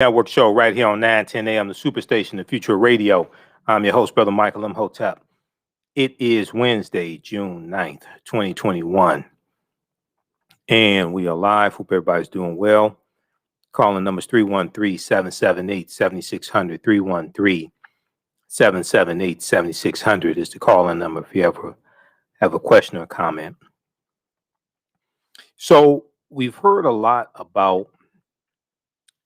Network show right here on 910 AM, the Superstation, the Future of Radio. I'm your host, Brother Michael Imhotep. It is Wednesday, June 9th, 2021. And we are live. Hope everybody's doing well. Calling numbers 313-778-7600. 313-778-7600 is the calling number if you ever have a question or comment. So we've heard a lot about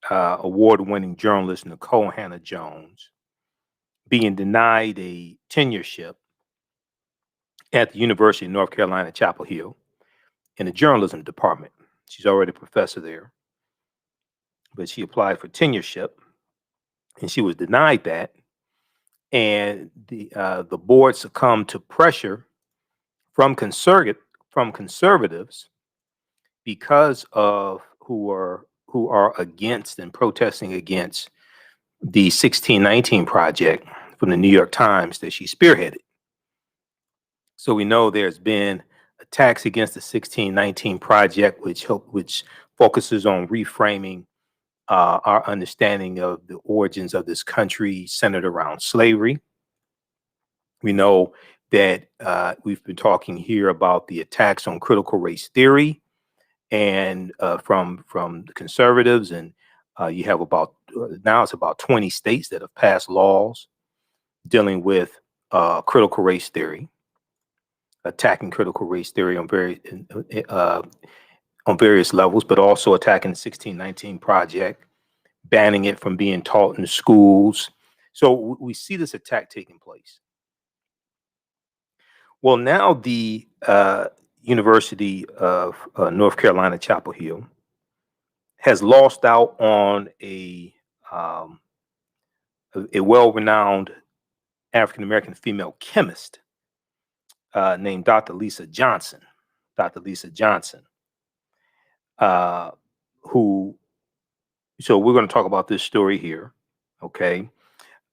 award-winning journalist Nikole Jones being denied a tenureship at the University of North Carolina, Chapel Hill, in the journalism department. She's already a professor there, but she applied for tenureship, and she was denied that. And the board succumbed to pressure from conservatives because of who are against and protesting against the 1619 project from the New York Times that she spearheaded. So we know there's been attacks against the 1619 project, which focuses on reframing our understanding of the origins of this country centered around slavery. We know that we've been talking here about the attacks on critical race theory, and from the conservatives, and you have now it's about 20 states that have passed laws dealing with critical race theory, attacking critical race theory on various levels, but also attacking the 1619 project, banning it from being taught in the schools. So we see this attack taking place. Well, now the University of North Carolina, Chapel Hill, has lost out on a well-renowned African-American female chemist named Dr. Lisa Johnson. Who, so we're going to talk about this story here, okay?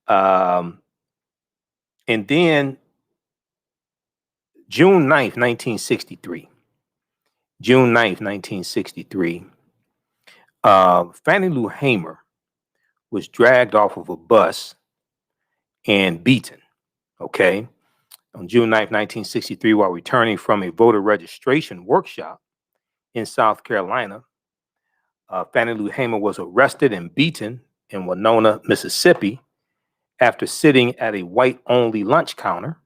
And then June 9th, 1963, Fannie Lou Hamer was dragged off of a bus and beaten, okay? On June 9th, 1963, while returning from a voter registration workshop in South Carolina, Fannie Lou Hamer was arrested and beaten in Winona, Mississippi, after sitting at a white-only lunch counter.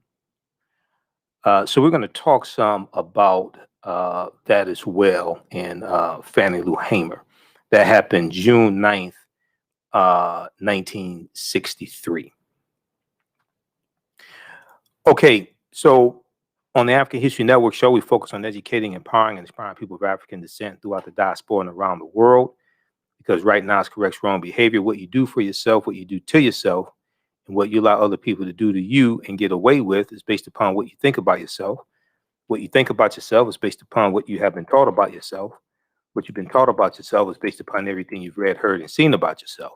So we're going to talk some about that as well in Fannie Lou Hamer. That happened June 9th, 1963. Okay, so on the African History Network show, we focus on educating, empowering, and inspiring people of African descent throughout the diaspora and around the world, because right now it's corrects wrong behavior. What you do for yourself, what you do to yourself, and what you allow other people to do to you and get away with is based upon what you think about yourself. What you think about yourself is based upon what you have been taught about yourself. What you've been taught about yourself is based upon everything you've read, heard, and seen about yourself.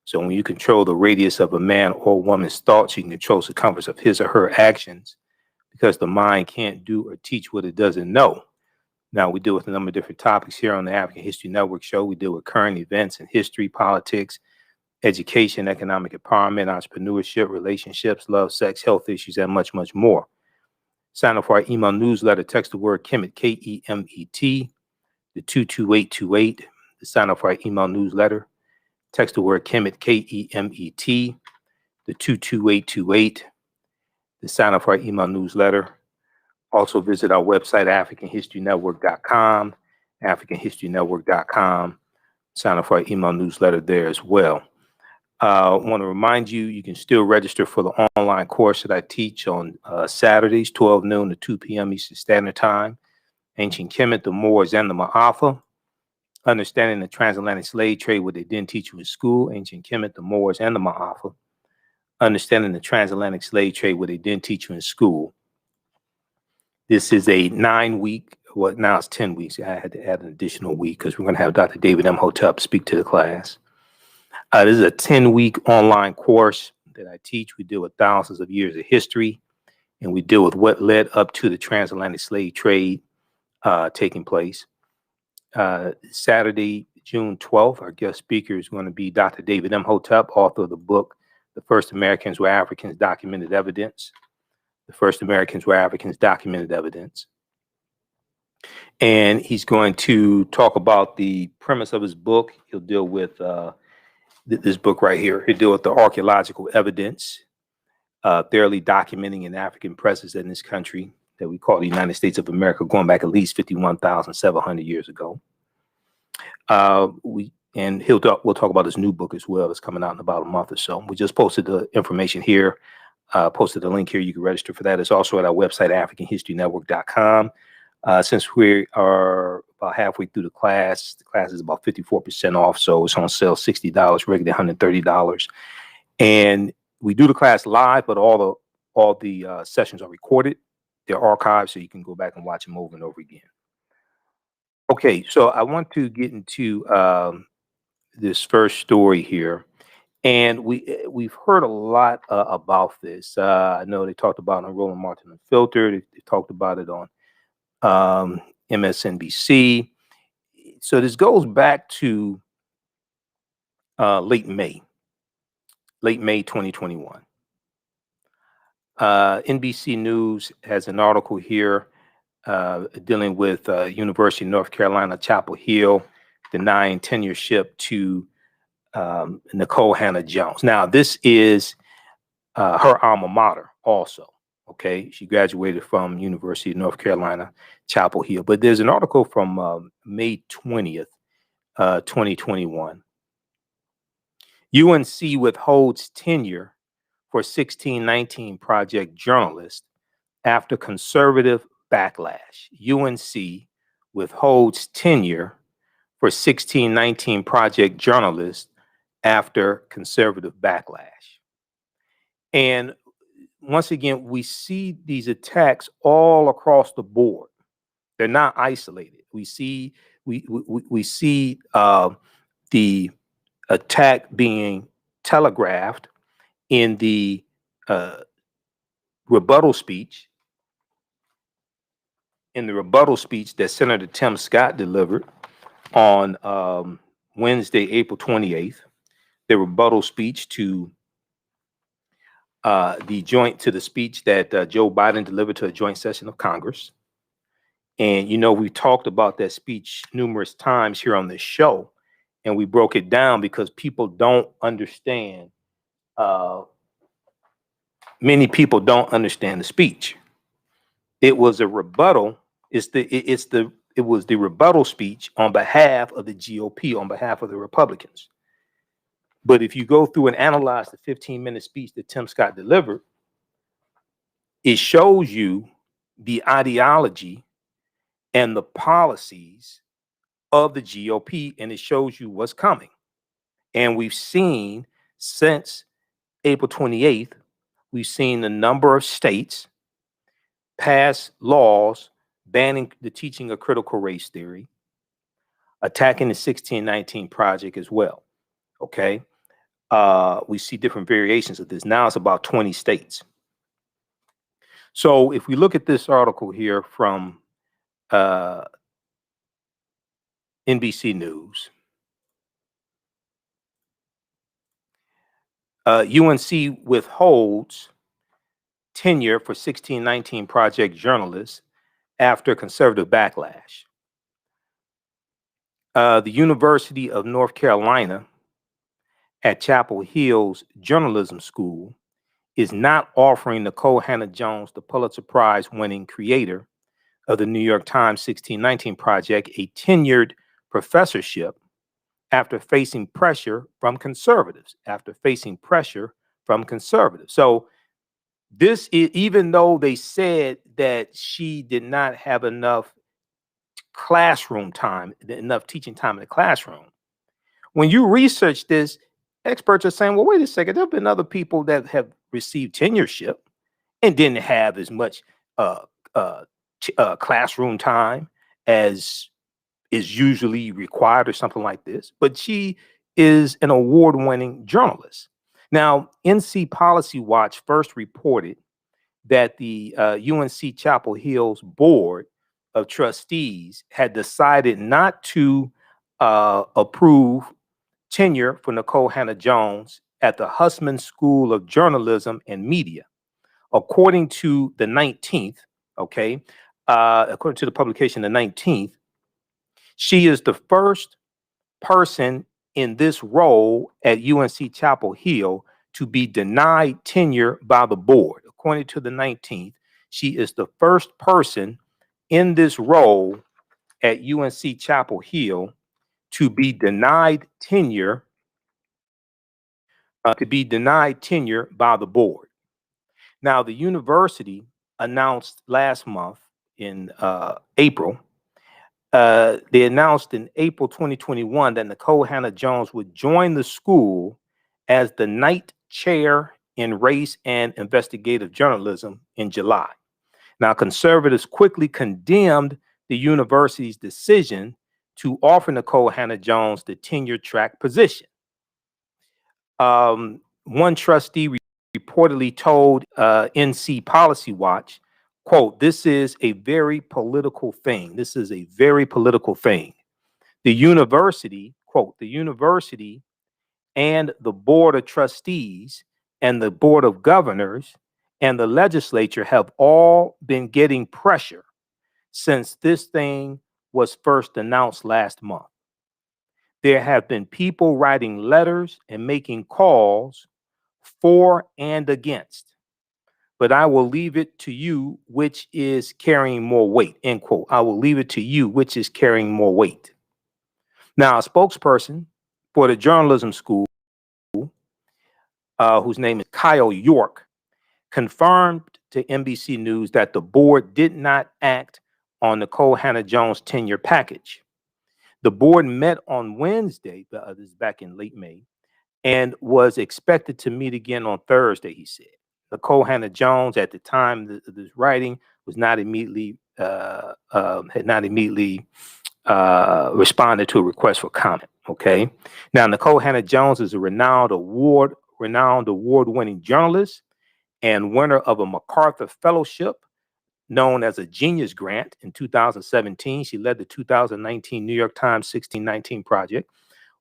So when you control the radius of a man or woman's thoughts, you can control the circumference of his or her actions, because the mind can't do or teach what it doesn't know. Now, we deal with a number of different topics here on the African History Network show. We deal with current events in history, politics, education, economic empowerment, entrepreneurship, relationships, love, sex, health issues, and much, much more. Sign up for our email newsletter. Text the word Kemet, Kemet, the 22828. To sign up for our email newsletter, text the word Kemet, Kemet, the 22828. To sign up for our email newsletter. Also visit our website, AfricanHistoryNetwork.com, AfricanHistoryNetwork.com. Sign up for our email newsletter there as well. I want to remind you, you can still register for the online course that I teach on Saturdays, 12 noon to 2 p.m. Eastern Standard Time. Ancient Kemet, the Moors, and the Maafa. Understanding the transatlantic slave trade, what they didn't teach you in school. Ancient Kemet, the Moors, and the Maafa. Understanding the transatlantic slave trade, what they didn't teach you in school. This is a 9-week, well, now it's 10 weeks. I had to add an additional week because we're going to have Dr. David Imhotep speak to the class. This is a 10-week online course that I teach. We deal with thousands of years of history, and we deal with what led up to the transatlantic slave trade taking place. Saturday, June 12th. Our guest speaker is going to be Dr. David Imhotep, author of the book, The First Americans Were Africans, Documented Evidence. The First Americans Were Africans, Documented Evidence. And he's going to talk about the premise of his book. He'll deal with this book right here. He'll deal with the archaeological evidence, thoroughly documenting an African presence in this country that we call the United States of America, going back at least 51,700 years ago. We'll talk about his new book as well. It's coming out in about a month or so. We just posted the information here, posted the link here. You can register for that. It's also at our website, AfricanHistoryNetwork.com. Since we are about halfway through the class is about 54% off, so it's on sale $60, regular $130. And we do the class live, but all the sessions are recorded. They're archived, so you can go back and watch them over and over again. Okay, so I want to get into this first story here, and we've heard a lot about this. I know they talked about it on Roland Martin Unfiltered. They talked about it on MSNBC. So this goes back to late May 2021. NBC News has an article here dealing with University of North Carolina, Chapel Hill, denying tenureship to Nikole Hannah-Jones. Now, this is her alma mater also. Okay, she graduated from University of North Carolina, Chapel Hill. But there's an article from May 20th, 2021. UNC withholds tenure for 1619 Project journalist after conservative backlash. UNC withholds tenure for 1619 Project journalist after conservative backlash. And once again, we see these attacks all across the board. They're not isolated. We see the attack being telegraphed in the rebuttal speech. In the rebuttal speech that Senator Tim Scott delivered on Wednesday, April 28th, the rebuttal speech to the speech that Joe Biden delivered to a joint session of Congress. And, you know, we talked about that speech numerous times here on this show, and we broke it down because people don't understand. Many people don't understand the speech. It was a rebuttal. It was the rebuttal speech on behalf of the GOP, on behalf of the Republicans. But if you go through and analyze the 15-minute speech that Tim Scott delivered, it shows you the ideology and the policies of the GOP, and it shows you what's coming. And we've seen since April 28th, we've seen a number of states pass laws banning the teaching of critical race theory, attacking the 1619 Project as well. Okay. We see different variations of this. Now it's about 20 states. So if we look at this article here from NBC News, UNC withholds tenure for 1619 Project journalists after conservative backlash. The University of North Carolina at Chapel Hill's journalism school is not offering Nikole Hannah-Jones, the Pulitzer Prize winning creator of the New York Times 1619 Project, a tenured professorship after facing pressure from conservatives, So this is, even though they said that she did not have enough classroom time, enough teaching time in the classroom, when you research this, experts are saying, well, wait a second, there have been other people that have received tenureship and didn't have as much classroom time as is usually required or something like this. But she is an award-winning journalist. Now, NC Policy Watch first reported that the UNC Chapel Hill's board of trustees had decided not to approve tenure for Nikole Hannah-Jones at the Hussman School of Journalism and Media. According to the 19th, okay, according to the publication, the 19th, she is the first person in this role at UNC Chapel Hill to be denied tenure by the board. According to the 19th, she is the first person in this role at UNC Chapel Hill to be denied tenure by the board. Now, the university announced last month in April. They announced in April 2021 that Nikole Hannah-Jones would join the school as the Knight Chair in Race and Investigative Journalism in July. Now, conservatives quickly condemned the university's decision to offer Nikole Hannah-Jones the tenure track position. One trustee reportedly told NC Policy Watch, quote, "This is a very political thing. This is a very political thing. The university," quote, "the university and the board of trustees and the board of governors and the legislature have all been getting pressure since this thing was first announced last month. There have been people writing letters and making calls for and against. But I will leave it to you which is carrying more weight," end quote. "I will leave it to you which is carrying more weight." Now, a spokesperson for the journalism school, whose name is Kyle York, confirmed to NBC News that the board did not act on Nikole Hannah-Jones' tenure package. The board met on Wednesday, this is back in late May, and was expected to meet again on Thursday, he said. Nikole Hannah-Jones, at the time of this writing, was not immediately responded to a request for comment. Okay. Now, Nikole Hannah-Jones is a renowned award-winning journalist and winner of a MacArthur Fellowship known as a Genius Grant in 2017. She led the 2019 New York Times 1619 Project.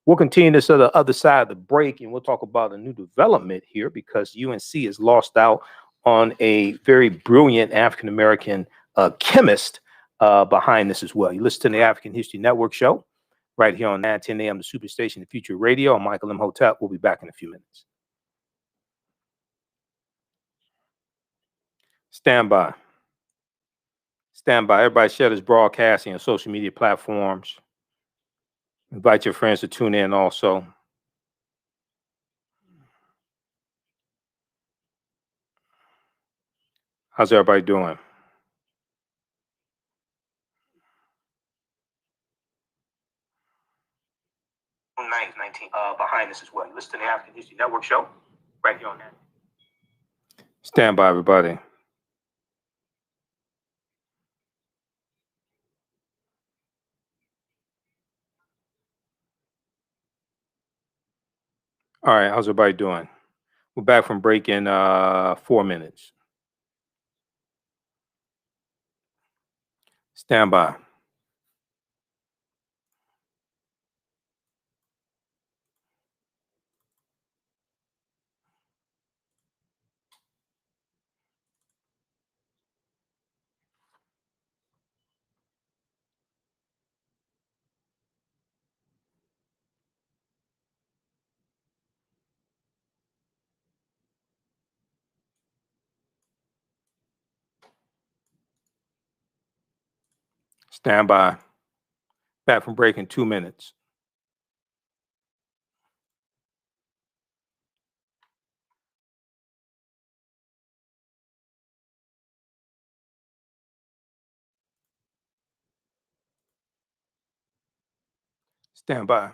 We'll continue this on the other side of the break, and we'll talk about a new development here because UNC has lost out on a very brilliant African-American chemist behind this as well. You listen to the African History Network show right here on 910 AM, the Superstation, the Future Radio. I'm Michael Imhotep. We'll be back in a few minutes. Stand by. Stand by. Everybody share this broadcasting on social media platforms. Invite your friends to tune in also. How's everybody doing? Behind this as well. You listen to the African History Network show right here on that. Stand by, everybody. All right, how's everybody doing? We're back from break in 4 minutes. Stand by. Stand by. Back from break in 2 minutes. Stand by.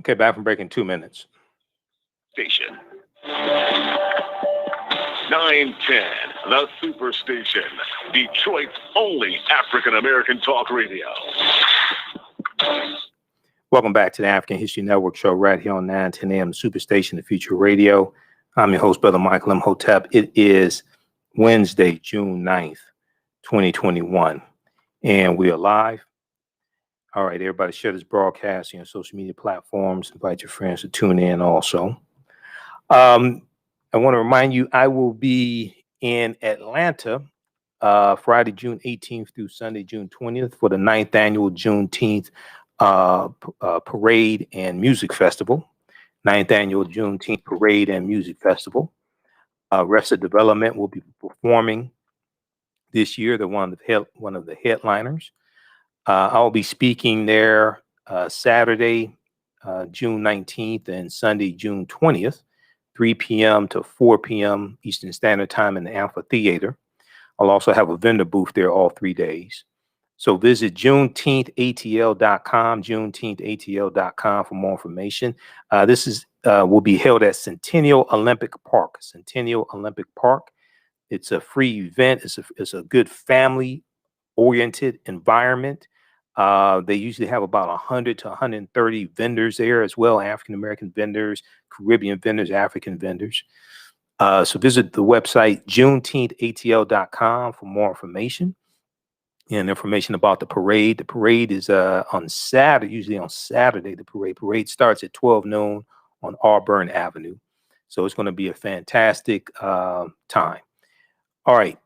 Okay, back from break in 2 minutes. Station 910, the Superstation, Detroit's only African-American talk radio. Welcome back to the African History Network show right here on 910 AM Superstation, the Future Radio. I'm your host, Brother Michael Imhotep. It is Wednesday, June 9th, 2021, and we are live. All right, everybody share this broadcast on your social media platforms. Invite your friends to tune in also. I want to remind you, I will be in Atlanta Friday, June 18th through Sunday, June 20th for the 9th annual Juneteenth Parade and Music Festival. 9th annual Juneteenth Parade and Music Festival. Arrested Development will be performing this year. They're one of the headliners. I'll be speaking there Saturday, June 19th and Sunday, June 20th, 3 p.m. to 4 p.m. Eastern Standard Time in the amphitheater. I'll also have a vendor booth there all 3 days. So visit JuneteenthATL.com, JuneteenthATL.com for more information. This will be held at Centennial Olympic Park. Centennial Olympic Park. It's a free event. It's a good family-oriented environment. They usually have about 100 to 130 vendors there as well, African-American vendors, Caribbean vendors, African vendors. So visit the website, JuneteenthATL.com for more information and information about the parade. The parade is on Saturday, usually on Saturday, the parade starts at 12 noon on Auburn Avenue. So it's going to be a fantastic time. All right.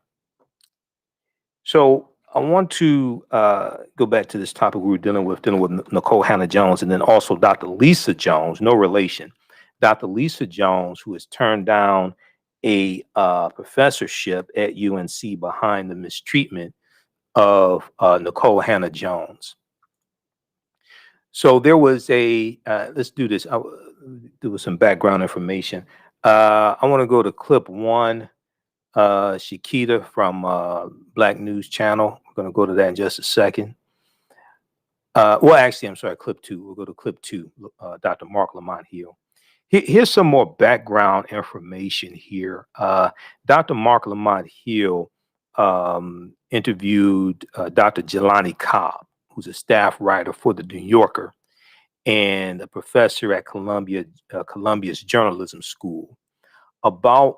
So I want to go back to this topic we were dealing with Nikole Hannah-Jones, and then also Dr. Lisa Jones, no relation. Dr. Lisa Jones, who has turned down a professorship at UNC behind the mistreatment of Nikole Hannah-Jones. So there was let's do this. I'll do some background information. I want to go to clip one. Shakita from Black News Channel. We're going to go to that in just a second. Well, actually, I'm sorry, clip two. We'll go to clip two, Dr. Mark Lamont Hill. Here's some more background information here. Dr. Mark Lamont Hill interviewed Dr. Jelani Cobb, who's a staff writer for The New Yorker and a professor at Columbia's journalism school, about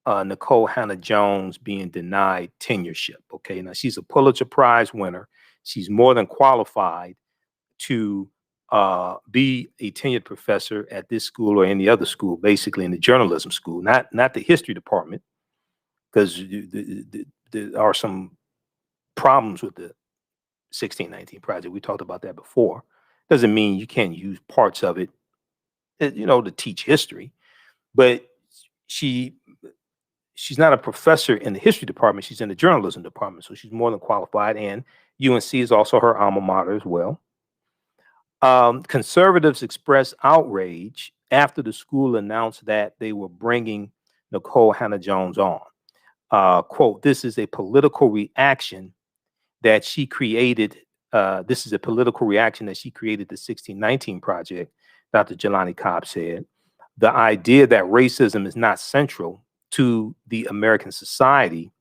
Nikole Hannah-Jones being denied tenureship. Okay, now she's a Pulitzer Prize winner. She's more than qualified to be a tenured professor at this school or any other school, basically in the journalism school, not the history department, because there are some problems with the 1619 project. We talked about that before. Doesn't mean you can't use parts of it, to teach history, but she's not a professor in the history department. She's in the journalism department, so she's more than qualified. And UNC is also her alma mater as well. Conservatives expressed outrage after the school announced that they were bringing Nikole Hannah-Jones on. Quote, this is a political reaction that she created. This is a political reaction that she created the 1619 Project, Dr. Jelani Cobb said. The idea that racism is not central to the American society,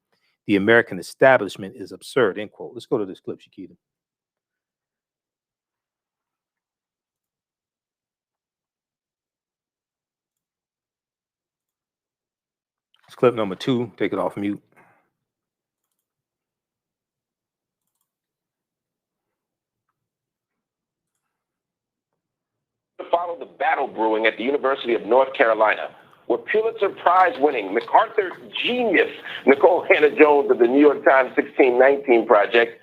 the American establishment, is absurd, end quote. Let's go to this clip, Shakita. It's clip number 2. Take it off mute. To follow the battle brewing at the University of North Carolina, where Pulitzer Prize-winning MacArthur genius Nikole Hannah-Jones of the New York Times 1619 Project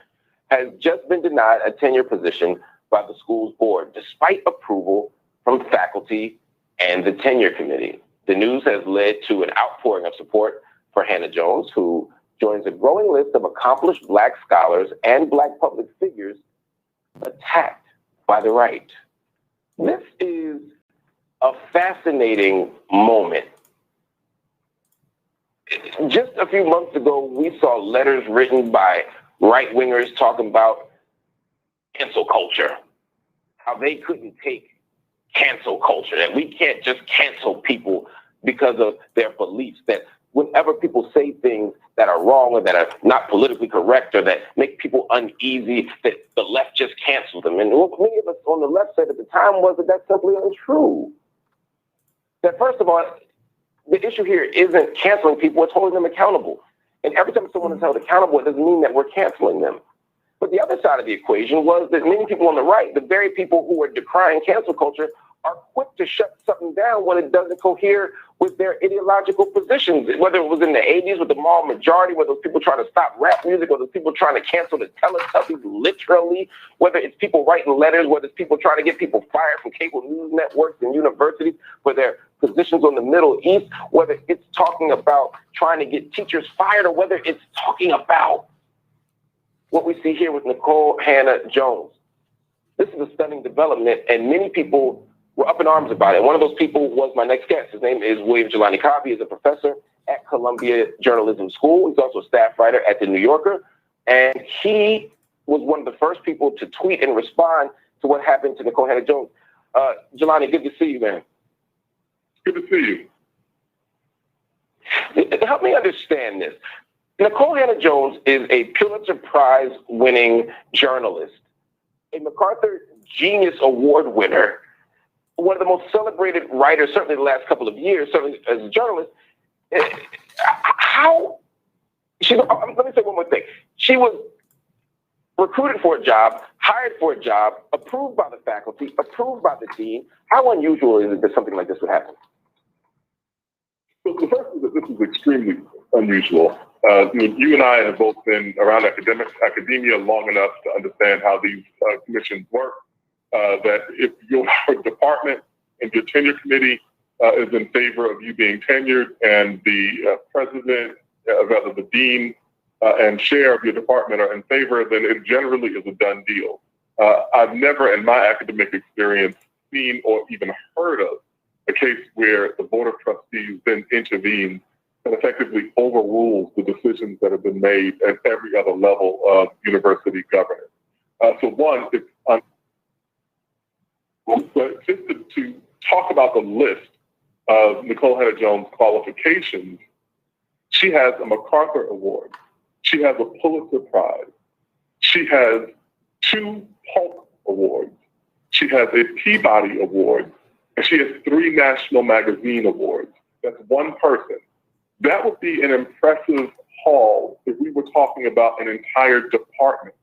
has just been denied a tenure position by the school's board, despite approval from faculty and the tenure committee. The news has led to an outpouring of support for Hannah-Jones, who joins a growing list of accomplished Black scholars and Black public figures attacked by the right. This is a fascinating moment. Just a few months ago, we saw letters written by right-wingers talking about cancel culture, how they couldn't take cancel culture, that we can't just cancel people because of their beliefs, that whenever people say things that are wrong or that are not politically correct or that make people uneasy, that the left just cancels them. And what many of us on the left said at the time was that that's simply untrue. That first of all, the issue here isn't canceling people, it's holding them accountable. And every time someone is held accountable, it doesn't mean that we're canceling them. But the other side of the equation was that many people on the right, the very people who are decrying cancel culture, are quick to shut something down when it doesn't cohere with their ideological positions. Whether it was in the 80s with the moral majority, whether it was people trying to stop rap music, whether it's people trying to cancel the Teletubbies literally, whether it's people writing letters, whether it's people trying to get people fired from cable news networks and universities for their positions on the Middle East, whether it's talking about trying to get teachers fired, or whether it's talking about what we see here with Nikole Hannah-Jones. This is a stunning development, and many people were up in arms about it. One of those people was my next guest. His name is William Jelani Cobb. He is a professor at Columbia Journalism School. He's also a staff writer at The New Yorker. And he was one of the first people to tweet and respond to what happened to Nikole Hannah-Jones. Jelani, good to see you, man. Good to see you. Help me understand this. Nikole Hannah-Jones is a Pulitzer Prize-winning journalist, a MacArthur Genius Award winner, one of the most celebrated writers, certainly the last couple of years, certainly as a journalist. Let me say one more thing. She was recruited for a job, hired for a job, approved by the faculty, approved by the dean. How unusual is it that something like this would happen? So the first is that this is extremely unusual. You and I have both been around academia long enough to understand how these commissions work. That if your department and your tenure committee is in favor of you being tenured, and the president, rather the dean and chair of your department are in favor, then it generally is a done deal. I've never in my academic experience seen or even heard of a case where the Board of Trustees then intervenes and effectively overrules the decisions that have been made at every other level of university governance. So one, it's but just to talk about the list of Nikole Hannah-Jones' qualifications, she has a MacArthur Award. She has a Pulitzer Prize. She has 2 Polk Awards. She has a Peabody Award. And she has 3 National Magazine Awards. That's one person. That would be an impressive haul if we were talking about an entire department.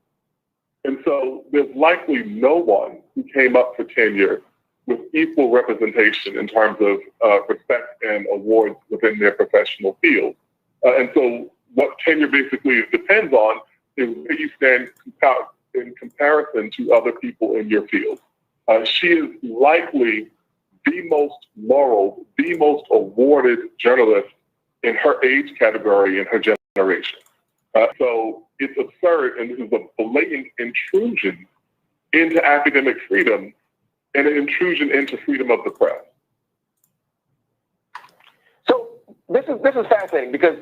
And so there's likely no one who came up for tenure with equal representation in terms of respect and awards within their professional field. And so what tenure basically depends on is where you stand in comparison to other people in your field. She is likely the most laureled, the most awarded journalist in her age category in her generation. So it's absurd, and this is a blatant intrusion into academic freedom and an intrusion into freedom of the press. So this is fascinating, because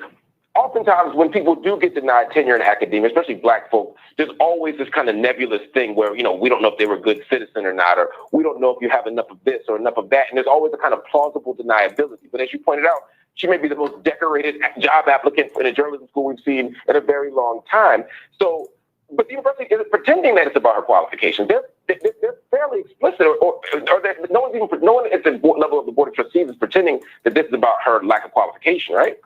oftentimes when people do get denied tenure in academia, especially Black folk, there's always this kind of nebulous thing where, we don't know if they were a good citizen or not, or we don't know if you have enough of this or enough of that, and there's always a kind of plausible deniability. But as you pointed out, she may be the most decorated job applicant in a journalism school we've seen in a very long time. So, but the university isn't pretending that it's about her qualifications. They're fairly explicit, or no one at the level of the Board of Trustees is pretending that this is about her lack of qualification, right?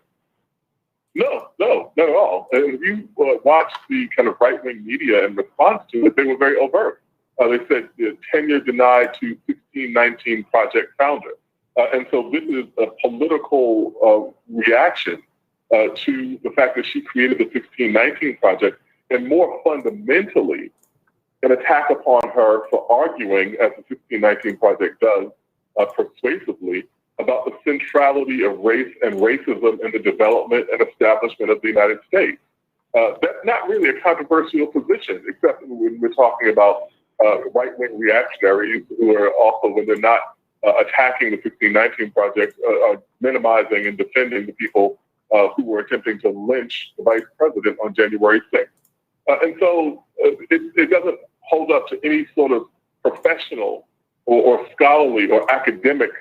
No, not at all. And if you watch the kind of right-wing media in response to it, they were very overt. They said tenure denied to 1619 Project founder. And so this is a political reaction to the fact that she created the 1619 Project, and more fundamentally, an attack upon her for arguing, as the 1619 Project does persuasively, about the centrality of race and racism in the development and establishment of the United States. That's not really a controversial position, except when we're talking about right-wing reactionaries who are also, when they're not attacking the 1619 Project, are minimizing and defending the people who were attempting to lynch the vice president on January 6th. And so it doesn't hold up to any sort of professional or scholarly or academic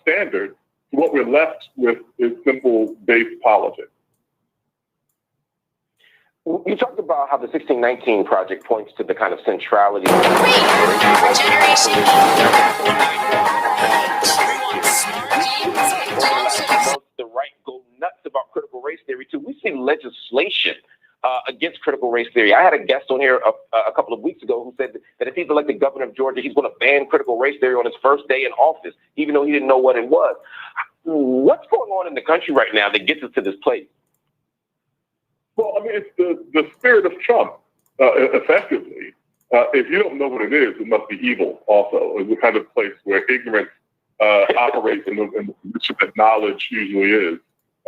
standard. What we're left with is simple base politics. You talked about how the 1619 project points to the kind of centrality. The right go nuts about critical race theory too. We see legislation against critical race theory. I had a guest on here a couple of weeks ago who said that if he's elected governor of Georgia, he's going to ban critical race theory on his first day in office, even though he didn't know what it was. What's going on in the country right now that gets us to this place? Well, I mean, it's the spirit of Trump, effectively. If you don't know what it is, it must be evil also. It's the kind of place where ignorance operates in the position that knowledge usually is.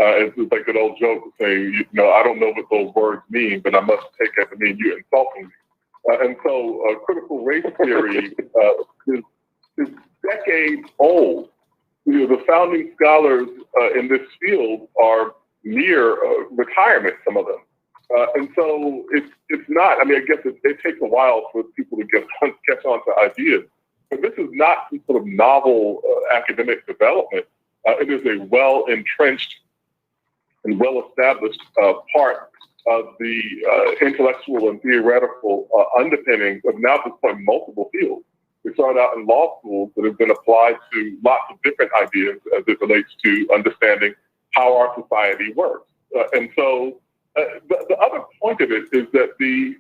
It's like an old joke saying, I don't know what those words mean, but I must take it to mean you're insulting me. And so critical race theory is decades old. The founding scholars in this field are near retirement, some of them. And so it's not, I mean, I guess it takes a while for people to catch on to ideas. But this is not some sort of novel academic development. It is a well-entrenched and well-established part of the intellectual and theoretical underpinnings of now at this point multiple fields. We started out in law schools that have been applied to lots of different ideas as it relates to understanding how our society works. And so the other point of it is that the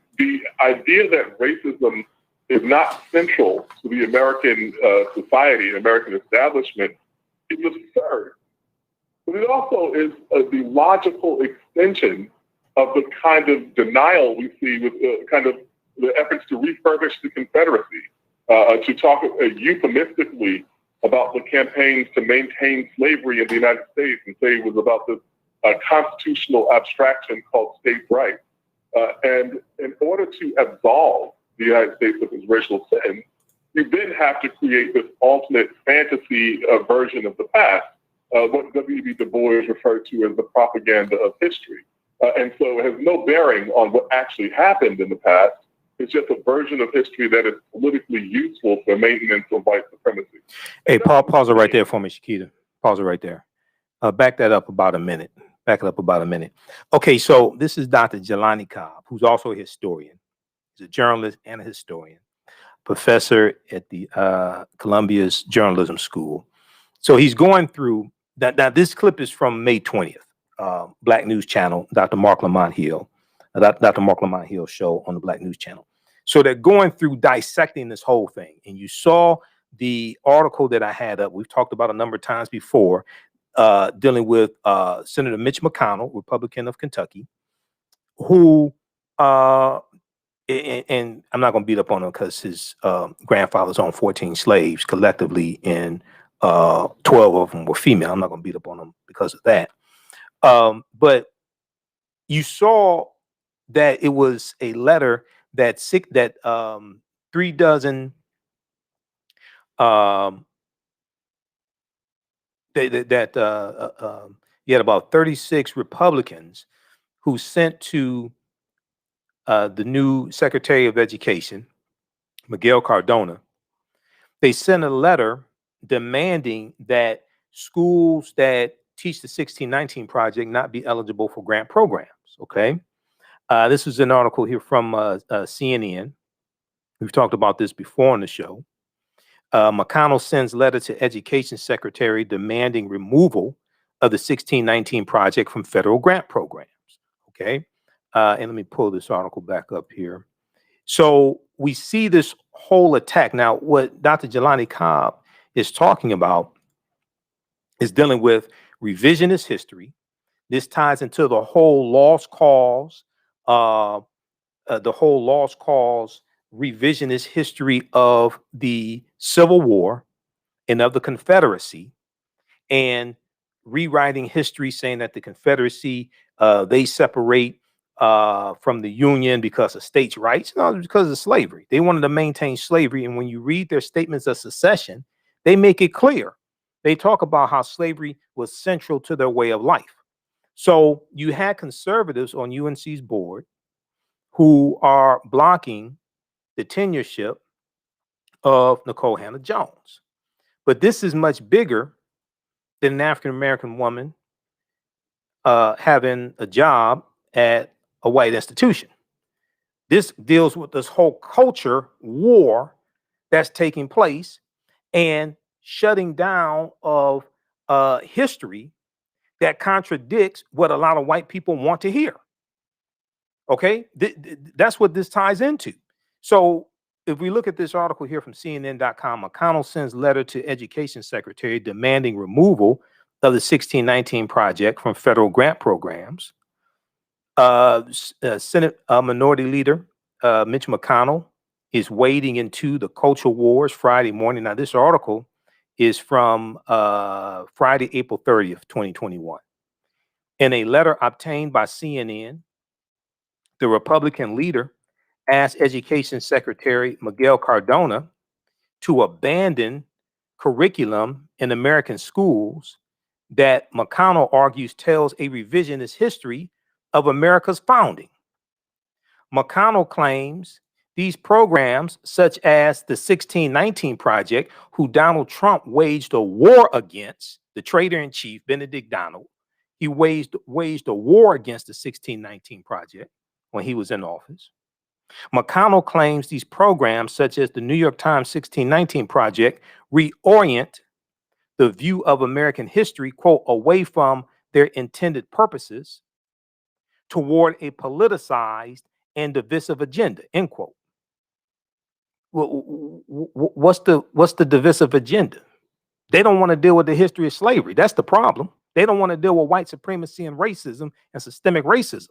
idea that racism is not central to the American society, American establishment, is absurd. But it also is the logical extension of the kind of denial we see with kind of the efforts to refurbish the Confederacy, to talk euphemistically about the campaigns to maintain slavery in the United States and say it was about this constitutional abstraction called states' rights. And in order to absolve the United States of its racial sin, you then have to create this alternate fantasy version of the past, what W.E.B. Du Bois referred to as the propaganda of history. And so it has no bearing on what actually happened in the past. It's just a version of history that is politically useful for maintenance of white supremacy. Hey, pause it right there for me, Shakita. Pause it right there. Back that up about a minute. Back it up about a minute. Okay, so this is Dr. Jelani Cobb, who's also a historian. He's a journalist and a historian, professor at the Columbia's Journalism School. So he's going through that. Now, this clip is from May 20th, Black News Channel, Dr. Mark Lamont Hill show on the Black News Channel. So they're going through dissecting this whole thing. And you saw the article that I had up. We've talked about a number of times before, dealing with Senator Mitch McConnell, Republican of Kentucky, who, and I'm not going to beat up on him because his grandfather's owned 14 slaves collectively, and 12 of them were female. I'm not going to beat up on him because of that. But you saw that it was a letter that three dozen you had about 36 Republicans who sent to the new Secretary of Education, Miguel Cardona. They sent a letter demanding that schools that teach the 1619 project not be eligible for grant programs. Okay. This is an article here from CNN. We've talked about this before on the show. McConnell sends letter to Education Secretary demanding removal of the 1619 project from federal grant programs. Okay. And let me pull this article back up here. So we see this whole attack. Now, what Dr. Jelani Cobb is talking about is dealing with revisionist history. This ties into the whole lost cause, revisionist history of the Civil War and of the Confederacy, and rewriting history, saying that the Confederacy, they separate from the Union because of states' rights. No, because of slavery. They wanted to maintain slavery. And when you read their statements of secession, they make it clear. They talk about how slavery was central to their way of life. So you had conservatives on UNC's board who are blocking the tenureship of Nikole Hannah-Jones. But this is much bigger than an African-American woman having a job at a white institution. This deals with this whole culture war that's taking place and shutting down of history that contradicts what a lot of white people want to hear. Okay, that's what this ties into. So if we look at this article here from CNN.com, McConnell sends letter to Education Secretary demanding removal of the 1619 project from federal grant programs. Senate Minority Leader Mitch McConnell is wading into the culture wars Friday morning. Now, this article is from Friday, April 30th, 2021. In a letter obtained by CNN, the Republican leader asked Education Secretary Miguel Cardona to abandon curriculum in American schools that McConnell argues tells a revisionist history of America's founding. McConnell claims these programs, such as the 1619 Project, who Donald Trump waged a war against, the traitor-in-chief, Benedict Donald, he waged a war against the 1619 Project when he was in office. McConnell claims these programs, such as the New York Times 1619 Project, reorient the view of American history, quote, away from their intended purposes toward a politicized and divisive agenda, end quote. What's the divisive agenda? They don't want to deal with the history of slavery. That's the problem. They don't want to deal with white supremacy and racism and systemic racism.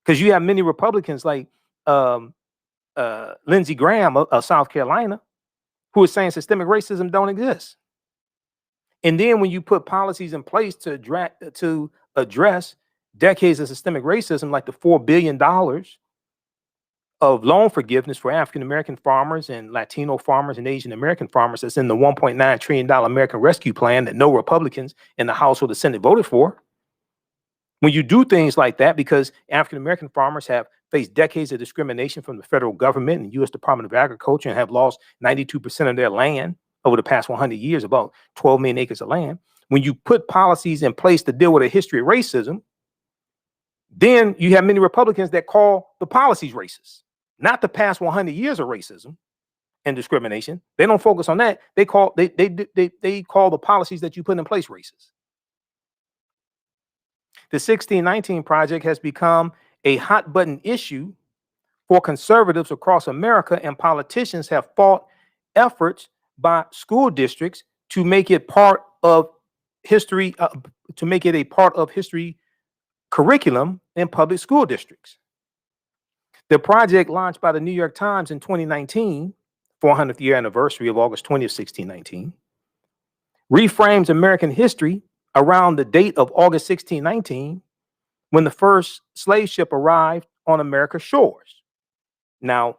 Because you have many Republicans like Lindsey Graham of South Carolina who is saying systemic racism don't exist. And then when you put policies in place to address decades of systemic racism, like the $4 billion of loan forgiveness for African-American farmers and Latino farmers and Asian American farmers that's in the $1.9 trillion American Rescue Plan that no Republicans in the House or the Senate voted for. When you do things like that, because African-American farmers have faced decades of discrimination from the federal government and U.S. Department of Agriculture and have lost 92% of their land over the past 100 years, about 12 million acres of land. When you put policies in place to deal with a history of racism, then you have many Republicans that call the policies racist, not the past 100 years of racism and discrimination. They don't focus on that. They call the policies that you put in place racist. The 1619 Project has become a hot button issue for conservatives across America, and politicians have fought efforts by school districts to make it part of history, to make it a part of history curriculum in public school districts. The project, launched by the New York Times in 2019, 400th year anniversary of August 20th, 1619, reframes American history around the date of August 1619, when the first slave ship arrived on America's shores. Now,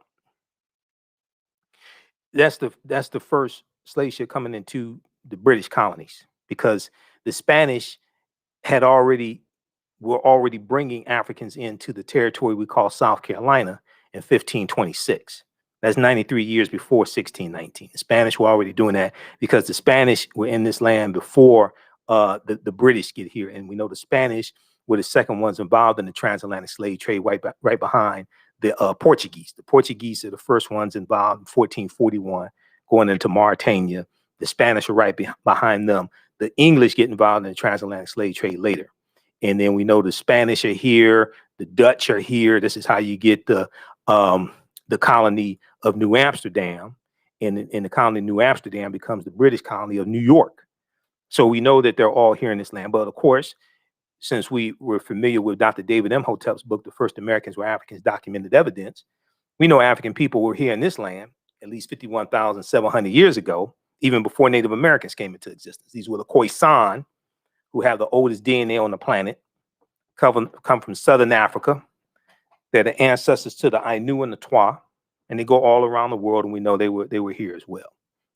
that's the first slave ship coming into the British colonies, because the Spanish were already bringing Africans into the territory we call South Carolina in 1526. That's 93 years before 1619. The Spanish were already doing that because the Spanish were in this land before the British get here. And we know the Spanish were the second ones involved in the transatlantic slave trade, right behind the Portuguese. The Portuguese are the first ones involved in 1441, going into Mauritania. The Spanish are right behind them. The English get involved in the transatlantic slave trade later. And then we know the Spanish are here, the Dutch are here. This is how you get the colony of New Amsterdam. And the colony of New Amsterdam becomes the British colony of New York. So we know that they're all here in this land. But of course, since we were familiar with Dr. David Imhotep's book, The First Americans Were Africans, Documented Evidence, we know African people were here in this land at least 51,700 years ago, even before Native Americans came into existence. These were the Koisan, who have the oldest DNA on the planet, come from Southern Africa. They're the ancestors to the Ainu and the Twa, and they go all around the world, and we know they were here as well.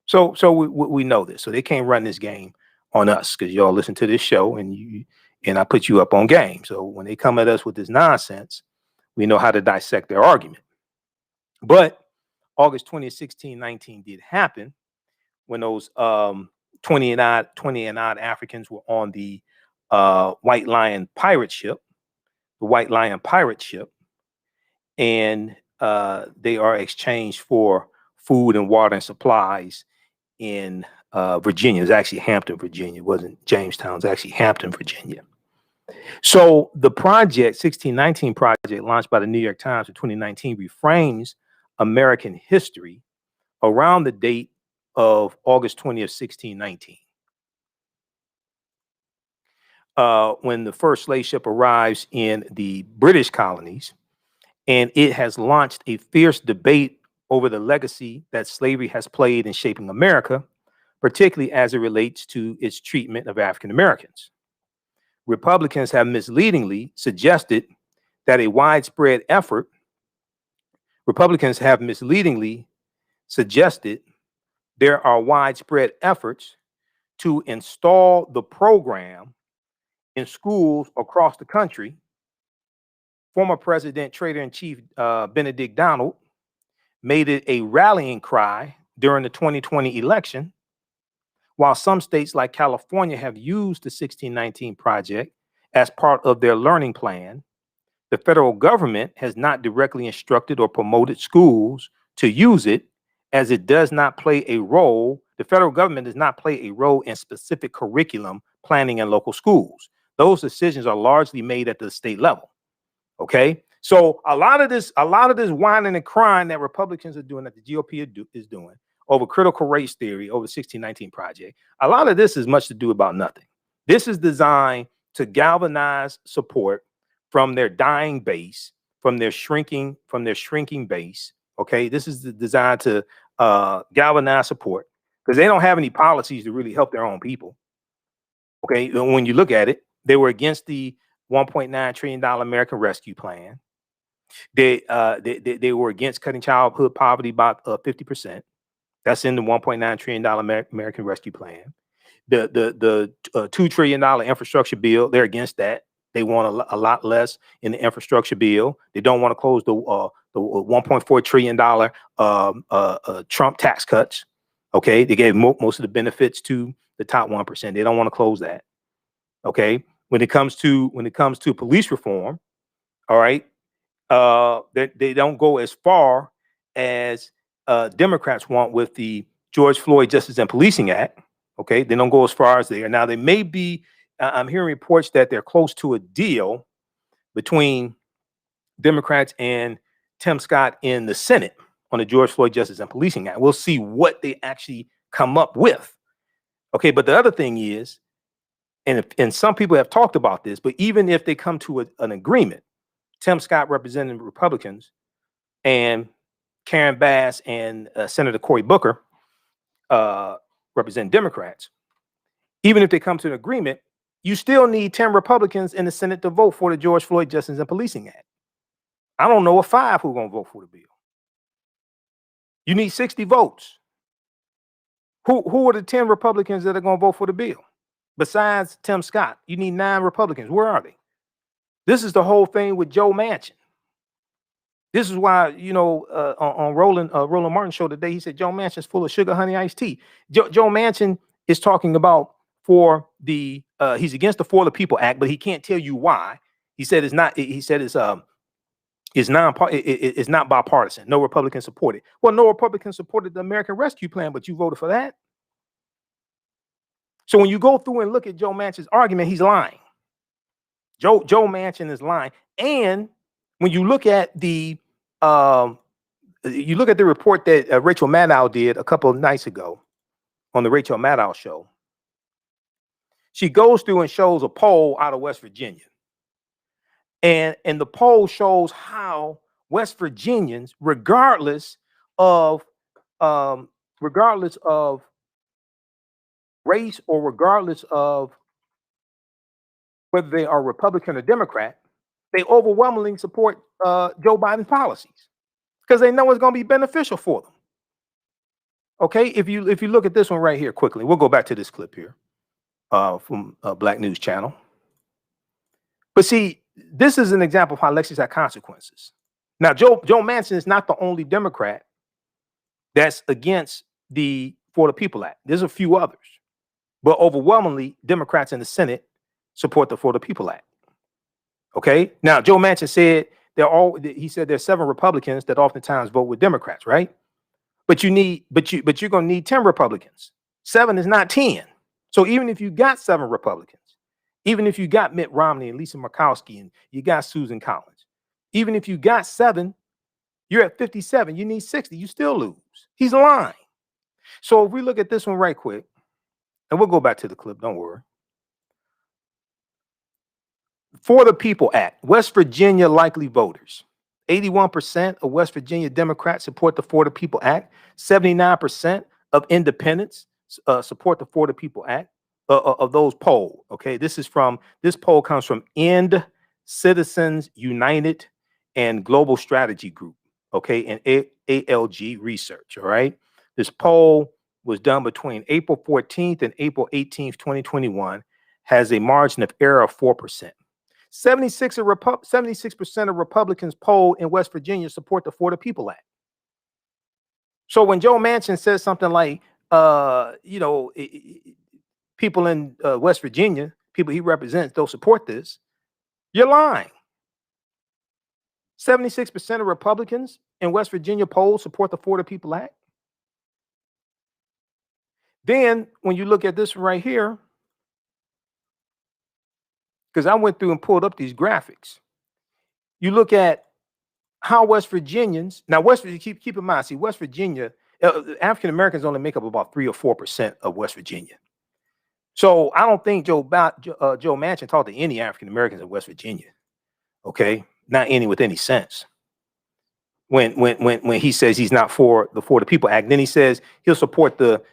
So we know this. So they can't run this game on us, because y'all listen to this show and I put you up on game. So when they come at us with this nonsense, we know how to dissect their argument. But August 20th, 1619 did happen, when those 20 and odd Africans were on the White Lion pirate ship, and they are exchanged for food and water and supplies in Virginia. It was actually Hampton, Virginia. It wasn't Jamestown. It was actually Hampton, Virginia. So the project, 1619 project, launched by the New York Times in 2019, reframes American history around the date of August 20th, 1619. When the first slave ship arrives in the British colonies, and it has launched a fierce debate over the legacy that slavery has played in shaping America, particularly as it relates to its treatment of African Americans. Republicans have misleadingly suggested that a widespread effort, there are widespread efforts to install the program in schools across the country. Former President Trader-in-Chief Benedict Donald made it a rallying cry during the 2020 election, while some states like California have used the 1619 project as part of their learning plan. The federal government has not directly instructed or promoted schools to use it, as it does not play a role. The federal government does not play a role in specific curriculum planning in local schools. Those decisions are largely made at the state level. Okay, so a lot of this whining and crying that Republicans are doing, that the GOP is doing over critical race theory, over the 1619 project, a lot of this is much to do about nothing. This is designed to galvanize support from their dying base, from their shrinking base. Okay, this is designed to galvanize support, because they don't have any policies to really help their own people. Okay, when you look at it, they were against the $1.9 trillion American Rescue Plan. They were against cutting childhood poverty by 50%. That's in the $1.9 trillion American Rescue Plan. The $2 trillion infrastructure bill, they're against that. They want a lot less in the infrastructure bill. They don't want to close the $1.4 trillion Trump tax cuts. Okay, they gave most of the benefits to the top 1%. They don't want to close that. Okay. When it comes to police reform, all right, they don't go as far as Democrats want with the George Floyd Justice and Policing Act. Okay, they don't go as far as there. Now, they may be. I'm hearing reports that they're close to a deal between Democrats and Tim Scott in the Senate on the George Floyd Justice and Policing Act. We'll see what they actually come up with. Okay, but the other thing is, and some people have talked about this, but even if they come to an agreement, Tim Scott representing Republicans and Karen Bass and Senator Cory Booker represent Democrats, even if they come to an agreement, you still need 10 Republicans in the Senate to vote for the George Floyd Justice and Policing Act. I don't know of 5 who are going to vote for the bill. You need 60 votes. Who are the 10 Republicans that are going to vote for the bill? Besides Tim Scott, you need 9 Republicans. Where are they? This is the whole thing with Joe Manchin. This is why, on Roland Martin show today, he said Joe Manchin's full of sugar, honey, iced tea. Joe Manchin is talking about he's against the For the People Act, but he can't tell you why. He said it's not bipartisan. No Republican supported. Well, no Republican supported the American Rescue Plan, but you voted for that. So when you go through and look at Joe Manchin's argument, he's lying. Joe Manchin is lying. And when you look at the report that Rachel Maddow did a couple of nights ago on the Rachel Maddow show, she goes through and shows a poll out of West Virginia. And the poll shows how West Virginians, regardless of race or regardless of whether they are Republican or Democrat, they overwhelmingly support Joe Biden's policies because they know it's going to be beneficial for them. Okay, if you look at this one right here quickly, we'll go back to this clip here from Black News Channel. But see, this is an example of how elections have consequences. Now, Joe Manchin is not the only Democrat that's against the For the People Act. There's a few others, but overwhelmingly, Democrats in the Senate support the For the People Act. Okay. Now, Joe Manchin said he said there's 7 Republicans that oftentimes vote with Democrats, right? But you're going to need 10 Republicans. 7 is not 10. So even if you got 7 Republicans, even if you got Mitt Romney and Lisa Murkowski and you got Susan Collins, even if you got 7, you're at 57. You need 60. You still lose. He's lying. So if we look at this one right quick, and we'll go back to the clip, don't worry. For the People Act, West Virginia likely voters. 81% of West Virginia Democrats support the For the People Act. 79% of independents support the For the People Act of those polled. Okay, this poll comes from End Citizens United and Global Strategy Group. Okay, and ALG Research. All right, this poll was done between April 14th and April 18th, 2021. Has a margin of error of 4%. 76% of Republicans polled in West Virginia support the For the People Act. So when Joe Manchin says something like, people in West Virginia, people he represents, don't support this, you're lying. 76% of Republicans in West Virginia polled support the For the People Act. Then when you look at this right here, because I went through and pulled up these graphics. You look at how West Virginians, now keep in mind, see, West Virginia, African Americans only make up about 3 or 4% of West Virginia. So I don't think Joe Manchin talked to any African Americans in West Virginia. Okay, not any with any sense. When he says he's not for the People Act, then he says he'll support the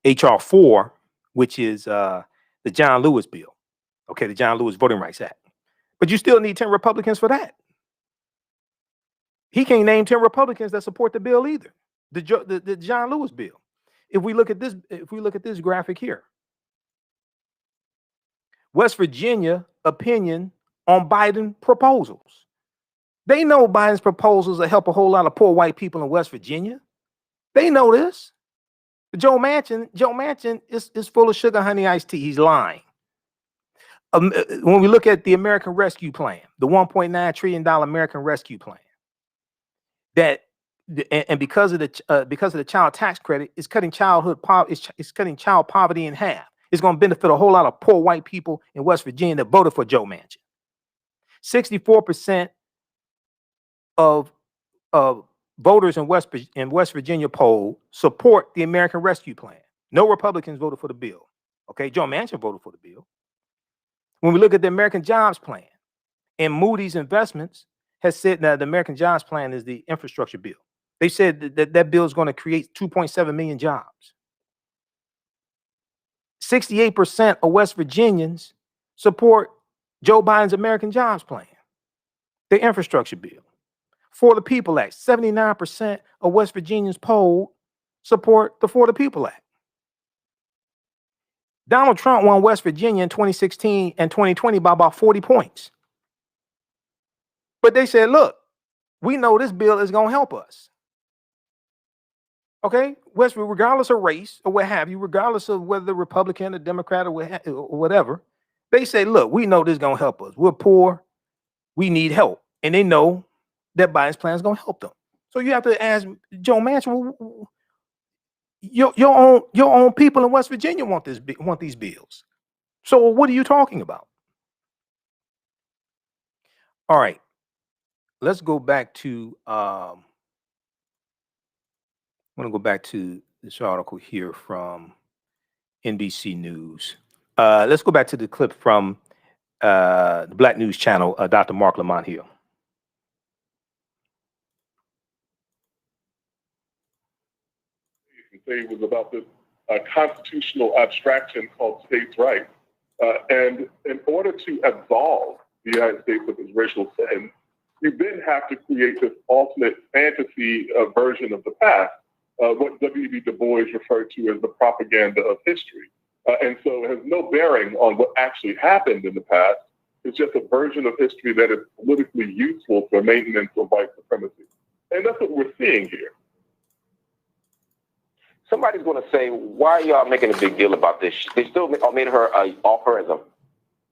HR 4, which is the John Lewis bill. Okay, the John Lewis Voting Rights Act. But you still need 10 Republicans for that. He can't name 10 Republicans that support the bill either. The John Lewis bill. If we look at this graphic here, West Virginia opinion on Biden proposals. They know Biden's proposals will help a whole lot of poor white people in West Virginia. They know this. Joe Manchin is full of sugar, honey, iced tea. He's lying. When we look at the American Rescue Plan, the $1.9 trillion American Rescue Plan, because of the child tax credit, it's cutting child poverty in half. It's going to benefit a whole lot of poor white people in West Virginia that voted for Joe Manchin. 64% of voters in West Virginia poll support the American Rescue Plan. No Republicans voted for the bill. Okay, Joe Manchin voted for the bill. When we look at the American Jobs Plan, and Moody's Investments has said that the American Jobs Plan is the infrastructure bill. They said that bill is going to create 2.7 million jobs. 68% of West Virginians support Joe Biden's American Jobs Plan, the infrastructure bill. For the People Act, 79% of West Virginians polled support the For the People Act. Donald Trump won West Virginia in 2016 and 2020 by about 40 points. But they said, look, we know this bill is going to help us. Okay, regardless of race or what have you, regardless of whether Republican or Democrat or whatever, they say, look, we know this is going to help us. We're poor. We need help. And they know that Biden's plan is going to help them. So you have to ask Joe Manchin, your own people in West Virginia want these bills. So what are you talking about? All right, let's go back to I'm going to go back to this article here from NBC News. Let's go back to the clip from the Black News Channel, Dr. Mark Lamont Hill. It was about this constitutional abstraction called states' rights. And in order to absolve the United States of its racial sin, you then have to create this alternate fantasy version of the past, what W.E.B. Du Bois referred to as the propaganda of history. And so it has no bearing on what actually happened in the past. is just a version of history that is politically useful for maintenance of white supremacy. And that's what we're seeing here. Somebody's going to say, why are y'all making a big deal about this? They still made her an offer as a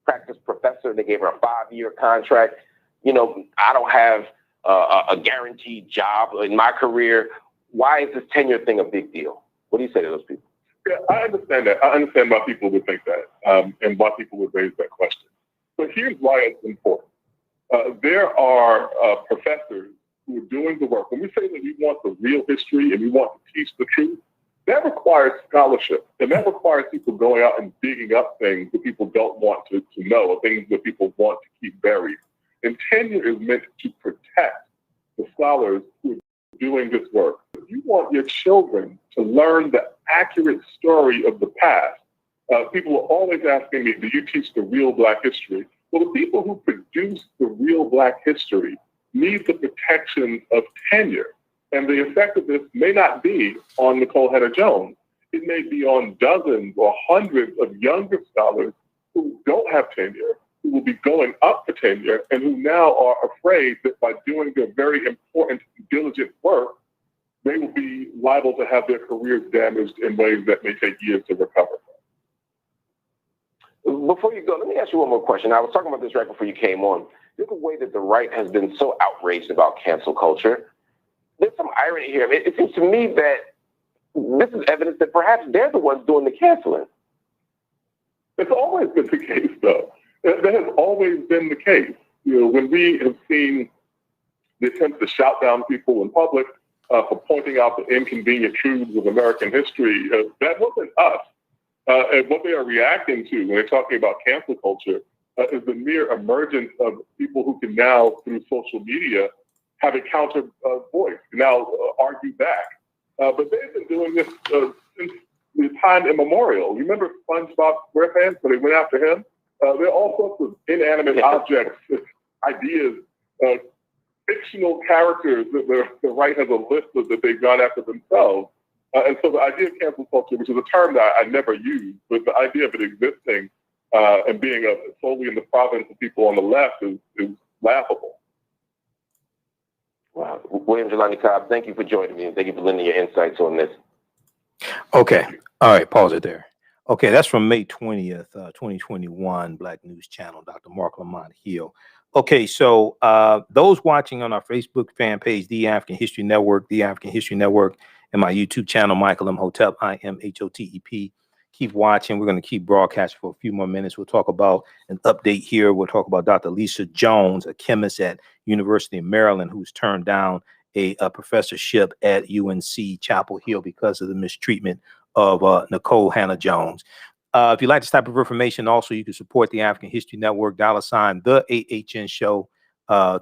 practice professor. They gave her a 5-year contract. You know, I don't have a guaranteed job in my career. Why is this tenure thing a big deal? What do you say to those people? Yeah, I understand that. I understand why people would think that and why people would raise that question. But here's why it's important. There are professors who are doing the work. When we say that we want the real history and we want to teach the truth, that requires scholarship, and that requires people going out and digging up things that people don't want to know, or things that people want to keep buried. And tenure is meant to protect the scholars who are doing this work. If you want your children to learn the accurate story of the past, people are always asking me, do you teach the real Black history? Well, the people who produce the real Black history need the protection of tenure. And the effect of this may not be on Nikole Hannah-Jones. It may be on dozens or hundreds of younger scholars who don't have tenure, who will be going up for tenure, and who now are afraid that by doing their very important, diligent work, they will be liable to have their careers damaged in ways that may take years to recover. Before you go, let me ask you one more question. I was talking about this right before you came on. There's a way that the right has been so outraged about cancel culture. There's some irony here. It seems to me that this is evidence that perhaps they're the ones doing the canceling. It's always been the case, though. That has always been the case. You know, when we have seen the attempt to shout down people in public for pointing out the inconvenient truths of American history, that wasn't us. And what they are reacting to when they're talking about cancel culture is the mere emergence of people who can now, through social media, have a counter voice, now argue back. But they've been doing this since the time immemorial. You remember SpongeBob SquarePants, when they went after him? There are all sorts of inanimate objects, ideas, fictional characters that the right has a list of that they've gone after themselves. And so the idea of cancel culture, which is a term that I never use, but the idea of it existing and being solely in the province of people on the left is laughable. Wow. William Jelani Cobb, thank you for joining me, and thank you for lending your insights on this. Okay. All right. Pause it there. Okay. That's from May 20th, 2021, Black News Channel, Dr. Mark Lamont Hill. Okay. So those watching on our Facebook fan page, The African History Network, The African History Network, and my YouTube channel, Michael Imhotep, IMHOTEP. Keep watching. We're going to keep broadcasting for a few more minutes. We'll talk about an update here. We'll talk about Dr. Lisa Jones, a chemist at University of Maryland, who's turned down a professorship at UNC Chapel Hill because of the mistreatment of Nikole Hannah-Jones. If you'd like this type of information, also, you can support the African History Network, $ the AHN Show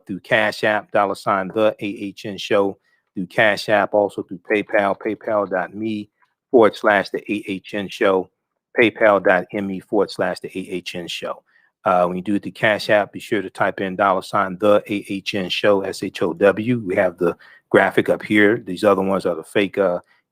through Cash App, $ the AHN Show through Cash App, also through PayPal, paypal.me/the AHN Show, paypal.me/the AHN Show. When you do it through Cash App, be sure to type in $ the AHN Show, SHOW. We have the graphic up here. These other ones are the fake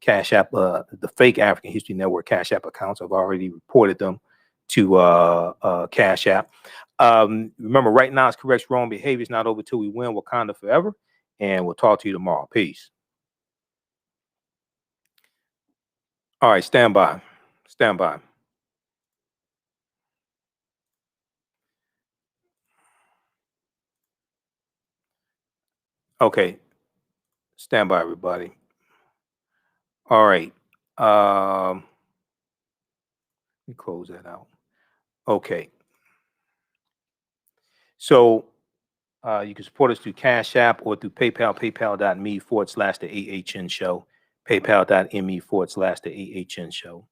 Cash App, the fake African History Network Cash App accounts. I've already reported them to Cash App. Remember, right now it's correct wrong behavior. It's not over till we win. Wakanda forever. And we'll talk to you tomorrow. Peace. All right, stand by. Stand by. Okay. Stand by, everybody. All right. Let me close that out. Okay. So you can support us through Cash App or through PayPal, paypal.me/the AHN Show, paypal.me/the AHN Show.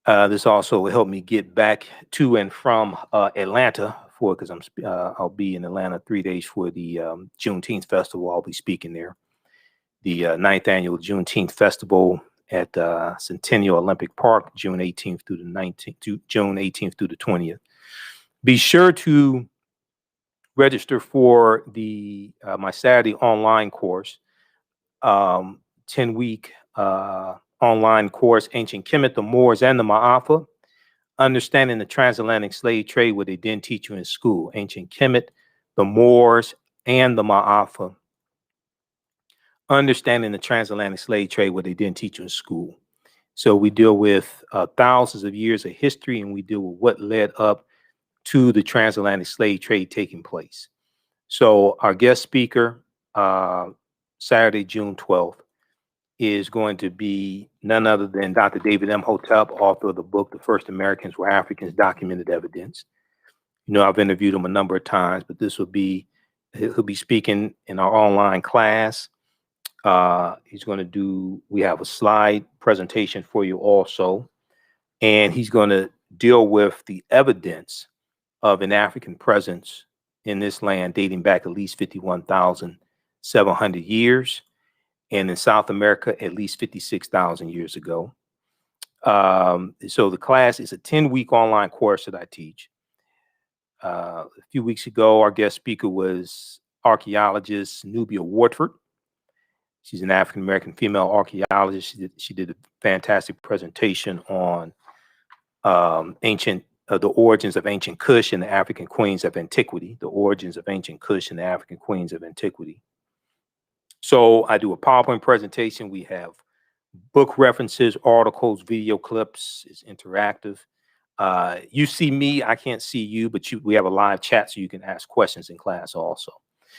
This also will help me get back to and from Atlanta because I'll be in Atlanta 3 days for the Juneteenth Festival. I'll be speaking there. The 9th annual Juneteenth Festival at Centennial Olympic Park, June 18th through the 19th, June 18th through the 20th. Be sure to register for the my Saturday online course, 10-week online course, Ancient Kemet, the Moors, and the Maafa. Understanding the Transatlantic Slave Trade, what they didn't teach you in school. Ancient Kemet, the Moors, and the Maafa. Understanding the Transatlantic Slave Trade, what they didn't teach you in school. So we deal with thousands of years of history, and we deal with what led up to the transatlantic slave trade taking place. So our guest speaker, Saturday, June 12th, is going to be none other than Dr. David Imhotep, author of the book, The First Americans Were Africans, Documented Evidence. You know, I've interviewed him a number of times, but he'll be speaking in our online class. He's going to we have a slide presentation for you also, and he's going to deal with the evidence of an African presence in this land dating back at least 51,700 years, and in South America, at least 56,000 years ago. So the class is a 10-week online course that I teach. A few weeks ago, our guest speaker was archaeologist Nubia Wardford. She's an African-American female archaeologist. She did a fantastic presentation on the origins of ancient Kush and the African queens of antiquity, the origins of ancient Kush and the African queens of antiquity. So I do a PowerPoint presentation. We have book references, articles, video clips. It's interactive. You see me, I can't see you, but we have a live chat so you can ask questions in class also.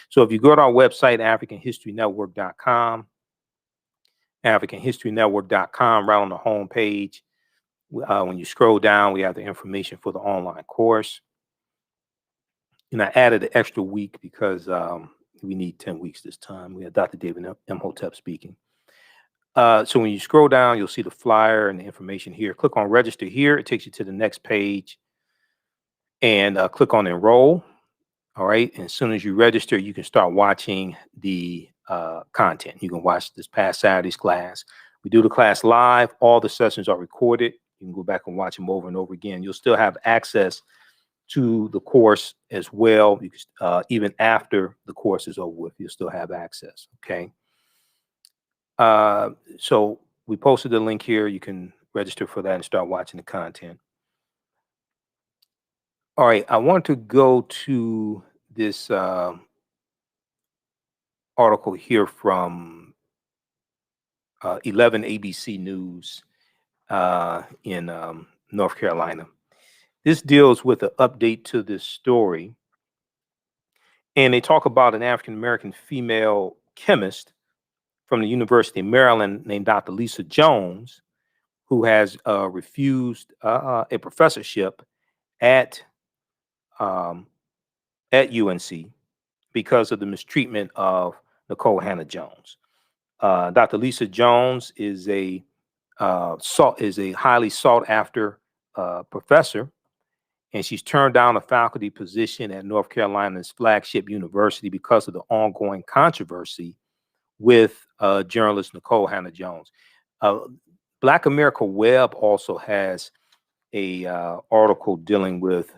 So if you go to our website, AfricanHistoryNetwork.com, AfricanHistoryNetwork.com, right on the home page, when you scroll down, we have the information for the online course. And I added an extra week because we need 10 weeks this time. We have Dr. David Imhotep speaking. So when you scroll down, you'll see the flyer and the information here. Click on register here. It takes you to the next page. And click on enroll. All right. And as soon as you register, you can start watching the content. You can watch this past Saturday's class. We do the class live. All the sessions are recorded. You can go back and watch them over and over again. You'll still have access to the course as well. You can, even after the course is over with, you'll still have access. Okay. So we posted the link here. You can register for that and start watching the content. All right. I want to go to this article here from 11 ABC News in North Carolina. This deals with an update to this story. And they talk about an African-American female chemist from the University of Maryland named Dr. Lisa Jones, who has refused a professorship at UNC because of the mistreatment of Nikole Hannah-Jones. Dr. Lisa Jones is a highly sought after professor, and she's turned down a faculty position at North Carolina's flagship university because of the ongoing controversy with journalist Nikole Hannah-Jones. Black America Web also has a article dealing with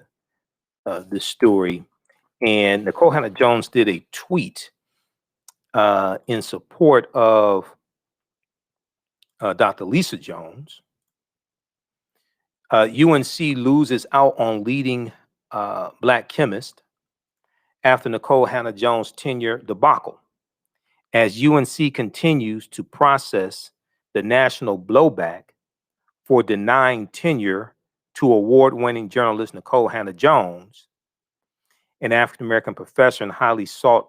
this story, and Nikole Hannah-Jones did a tweet in support of Dr. Lisa Jones. UNC loses out on leading Black chemist after Nikole Hannah-Jones' tenure debacle, as UNC continues to process the national blowback for denying tenure to award-winning journalist Nikole Hannah-Jones. An African-American professor and highly sought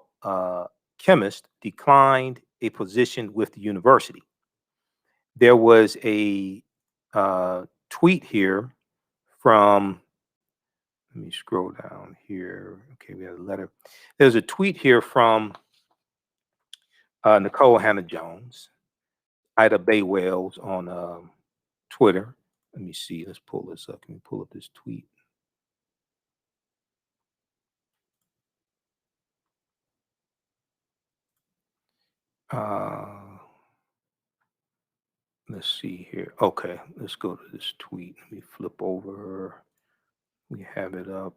chemist declined a position with the university. There was a tweet here from, let me scroll down here. Okay, we have a letter. There's a tweet here from Nikole Hannah-Jones, Ida Bay Wells on Twitter. Let me see. Let's pull this up. Can we pull up this tweet? Let's see here. Okay, let's go to this tweet. Let me flip over. We have it up.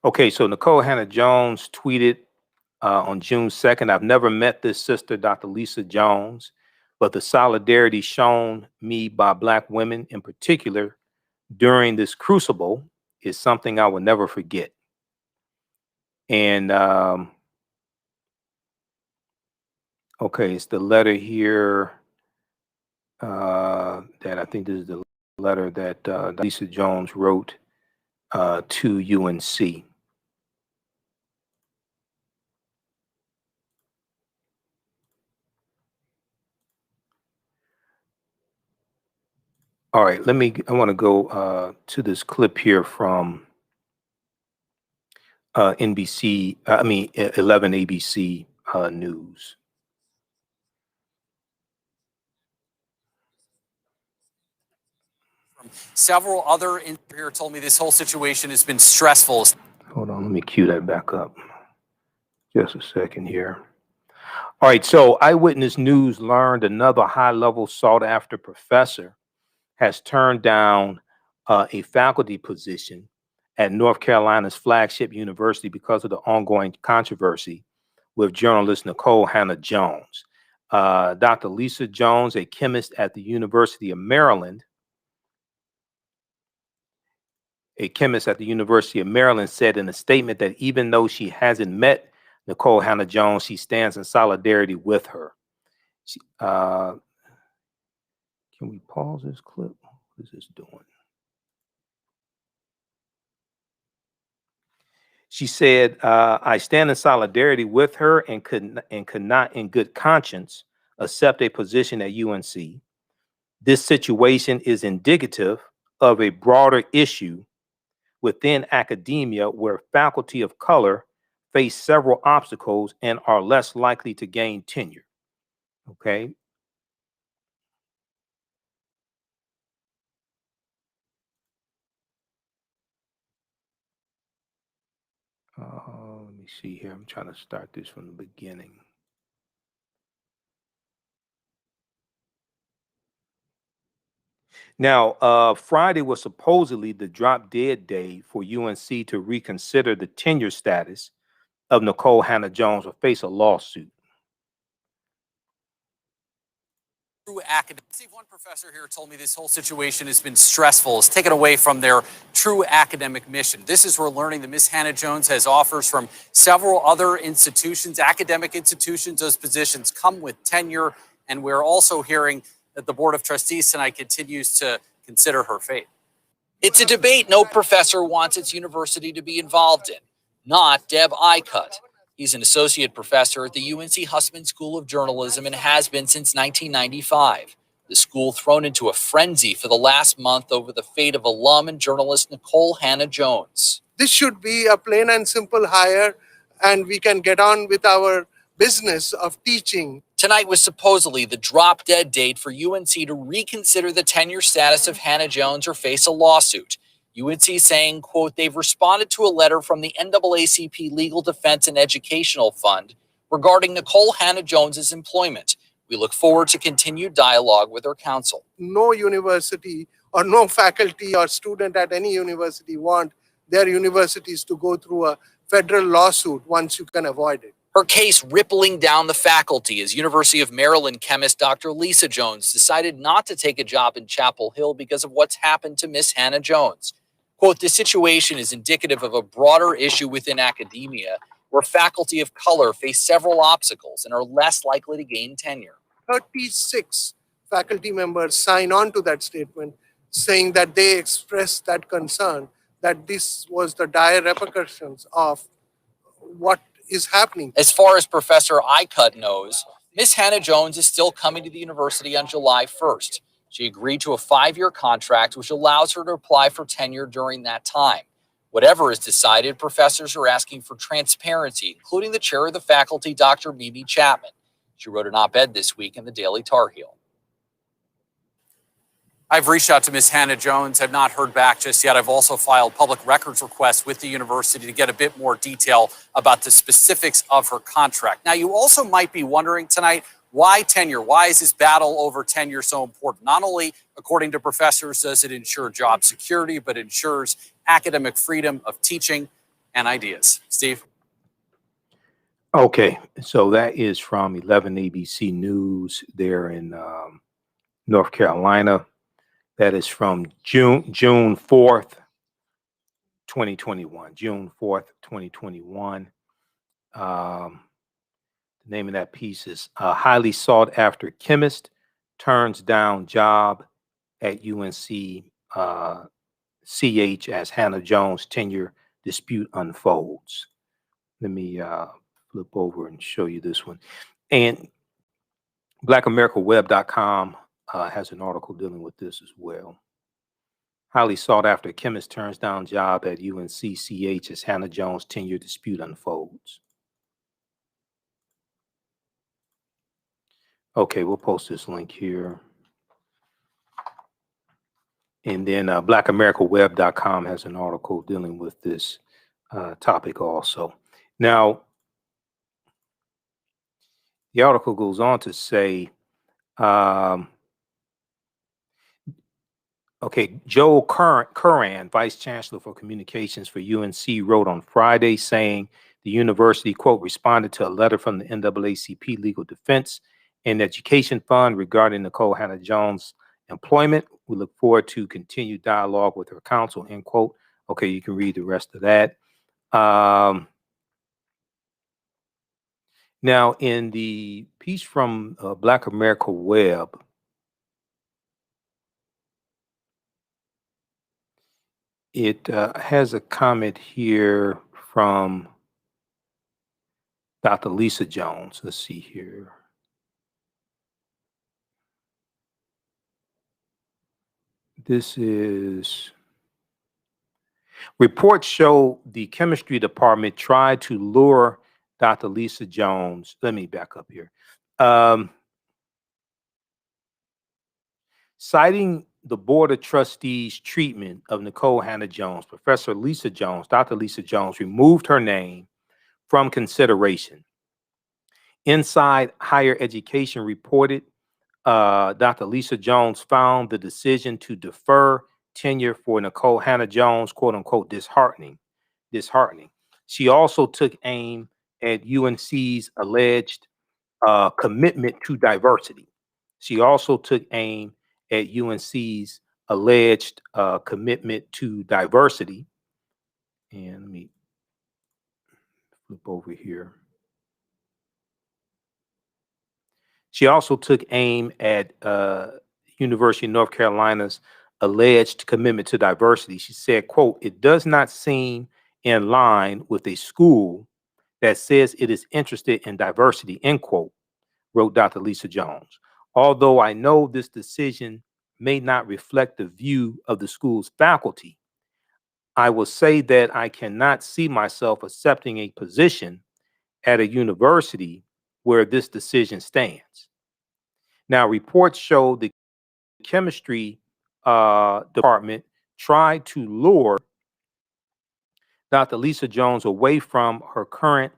Okay, so Nikole Hannah-Jones tweeted on June 2nd. I've never met this sister, Dr. Lisa Jones, but the solidarity shown me by Black women in particular during this crucible is something I will never forget. And okay, it's the letter here that I think this is the letter that Lisa Jones wrote to UNC. All right, I want to go to this clip here from NBC, 11 ABC News. Several other here told me this whole situation has been stressful. Hold on, let me cue that back up. Just a second here. All right, so Eyewitness News learned another high-level sought-after professor has turned down a faculty position at North Carolina's flagship university because of the ongoing controversy with journalist Nikole Hannah-Jones. Dr. Lisa Jones, a chemist at the University of Maryland, said in a statement that even though she hasn't met Nikole Hannah-Jones, she stands in solidarity with her. Can we pause this clip? What is this doing? She said, I stand in solidarity with her and could not in good conscience accept a position at UNC. This situation is indicative of a broader issue within academia where faculty of color face several obstacles and are less likely to gain tenure. Okay. Let me see here. I'm trying to start this from the beginning. Now, Friday was supposedly the drop dead day for UNC to reconsider the tenure status of Nikole Hannah-Jones or face a lawsuit. Steve, one professor here told me this whole situation has been stressful, has taken away from their true academic mission. This is we're learning that Ms. Hannah-Jones has offers from several other institutions, academic institutions. Those positions come with tenure, and we're also hearing that the Board of Trustees tonight continues to consider her fate. It's a debate no professor wants its university to be involved in, not Deb Eichut. He's an associate professor at the UNC Hussman School of Journalism and has been since 1995. The school thrown into a frenzy for the last month over the fate of alum and journalist Nikole Hannah-Jones. This should be a plain and simple hire, and we can get on with our business of teaching. Tonight was supposedly the drop-dead date for UNC to reconsider the tenure status of Hannah-Jones or face a lawsuit. UNC saying, quote, they've responded to a letter from the NAACP Legal Defense and Educational Fund regarding Nikole Hannah-Jones's employment. We look forward to continued dialogue with her counsel. No university or no faculty or student at any university want their universities to go through a federal lawsuit once you can avoid it. Her case rippling down the faculty as University of Maryland chemist Dr. Lisa Jones decided not to take a job in Chapel Hill because of what's happened to Miss Hannah-Jones. Quote, this situation is indicative of a broader issue within academia where faculty of color face several obstacles and are less likely to gain tenure. 36 faculty members sign on to that statement saying that they expressed that concern, that this was the dire repercussions of what is happening. As far as Professor Eichut knows, Miss Hannah-Jones is still coming to the university on July 1st. She agreed to a 5-year contract, which allows her to apply for tenure during that time. Whatever is decided, professors are asking for transparency, including the chair of the faculty, Dr. Mimi Chapman. She wrote an op-ed this week in the Daily Tar Heel. I've reached out to Ms. Hannah-Jones, have not heard back just yet. I've also filed public records requests with the university to get a bit more detail about the specifics of her contract. Now, you also might be wondering tonight, why tenure? Why is this battle over tenure so important? Not only, according to professors, does it ensure job security, but ensures academic freedom of teaching and ideas. Steve? Okay, so that is from 11 ABC News there in North Carolina. That is from June 4th, 2021. June 4th, 2021. The name of that piece is highly sought after chemist turns down job at UNC-CH as Hannah Jones tenure dispute unfolds. Let me flip over and show you this one. And BlackAmericaWeb.com has an article dealing with this as well. Highly sought after chemist turns down job at UNC-CH as Hannah Jones tenure dispute unfolds. Okay, we'll post this link here. And then BlackAmericaWeb.com has an article dealing with this topic also. Now, the article goes on to say, okay, Joel Curran, Vice Chancellor for Communications for UNC, wrote on Friday saying the university, quote, responded to a letter from the NAACP Legal Defense and Education Fund regarding Nikole Hannah-Jones' employment. We look forward to continued dialogue with her counsel, end quote. Okay, you can read the rest of that. Now, in the piece from Black America Web, it has a comment here from Dr. Lisa Jones. Let's see here. This is, reports show the chemistry department tried to lure Dr. Lisa Jones. Let me back up here. Citing the Board of Trustees' treatment of Nikole Hannah-Jones, Professor Lisa Jones, Dr. Lisa Jones, removed her name from consideration. Inside Higher Education reported Dr. Lisa Jones found the decision to defer tenure for Nikole Hannah-Jones, quote unquote, disheartening. She also took aim at UNC's alleged commitment to diversity. She also took aim at UNC's alleged commitment to diversity. And let me flip over here. She also took aim at University of North Carolina's alleged commitment to diversity. She said, quote, it does not seem in line with a school that says it is interested in diversity, end quote, wrote Dr. Lisa Jones. Although I know this decision may not reflect the view of the school's faculty, I will say that I cannot see myself accepting a position at a university where this decision stands. Now, reports show the chemistry department tried to lure Dr. Lisa Jones away from her current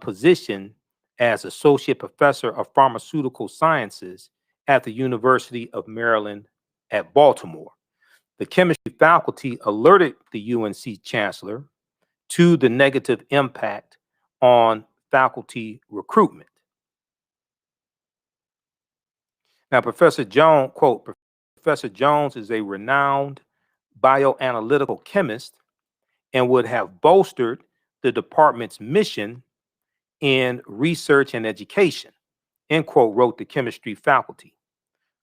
position as Associate Professor of Pharmaceutical Sciences at the University of Maryland at Baltimore. The chemistry faculty alerted the UNC chancellor to the negative impact on faculty recruitment. Now, Professor Jones, quote, Professor Jones is a renowned bioanalytical chemist and would have bolstered the department's mission in research and education, end quote, wrote the chemistry faculty.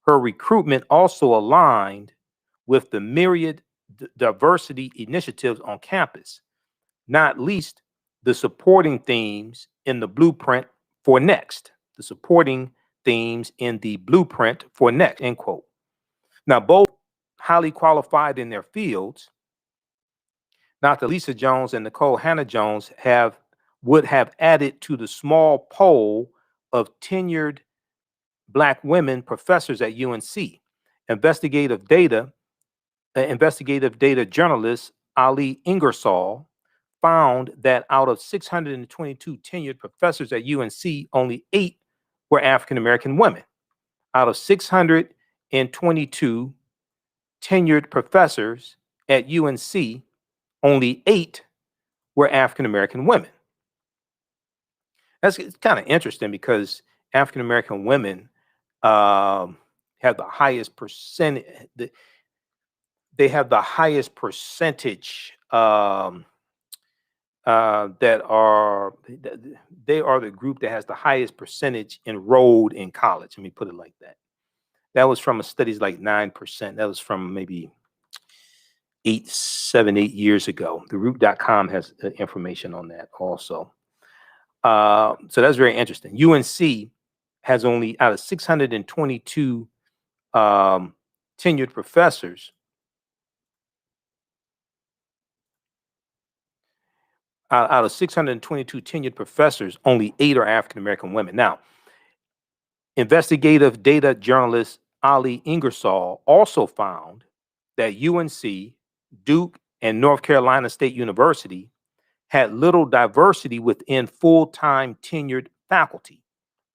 Her recruitment also aligned with the myriad diversity initiatives on campus, not least the supporting themes in the blueprint for next, end quote. Now, both highly qualified in their fields, Dr. Lisa Jones and Nikole Hannah-Jones would have added to the small poll of tenured Black women professors at UNC. Investigative data journalist Ali Ingersoll found that out of 622 tenured professors at UNC, only 8 were African-American women. Out of 622 tenured professors at UNC, only 8 were African-American women. That's it's kind of interesting because African American women have the highest percentage. They have the highest percentage that are they are the group that has the highest percentage enrolled in college. Let me put it like that. That was from a studies like 9%. That was from maybe 8 years ago. TheRoot.com has information on that also. So that's very interesting. UNC has only out of 622 tenured professors. Out of 622 tenured professors, only 8 are African American women. Now, investigative data journalist Ali Ingersoll also found that UNC, Duke, and North Carolina State University had little diversity within full-time tenured faculty.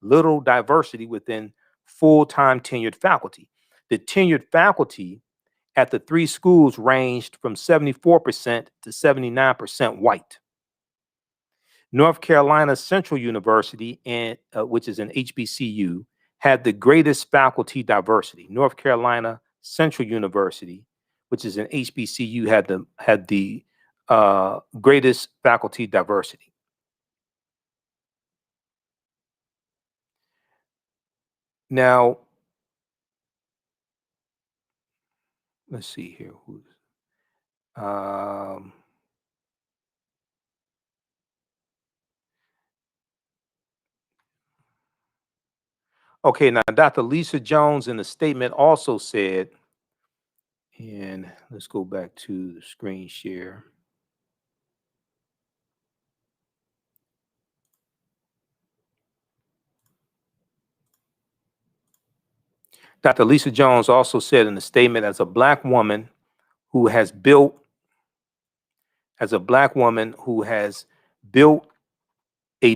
Little diversity within full-time tenured faculty. The tenured faculty at the 3 schools ranged from 74% to 79% white. North Carolina Central University, and which is an HBCU, had the greatest faculty diversity. North Carolina Central University, which is an HBCU, had the greatest faculty diversity. Now, let's see here. Okay, now Dr. Lisa Jones in the statement also said, and let's go back to the screen share. Dr. Lisa Jones also said in the statement, as a black woman who has built a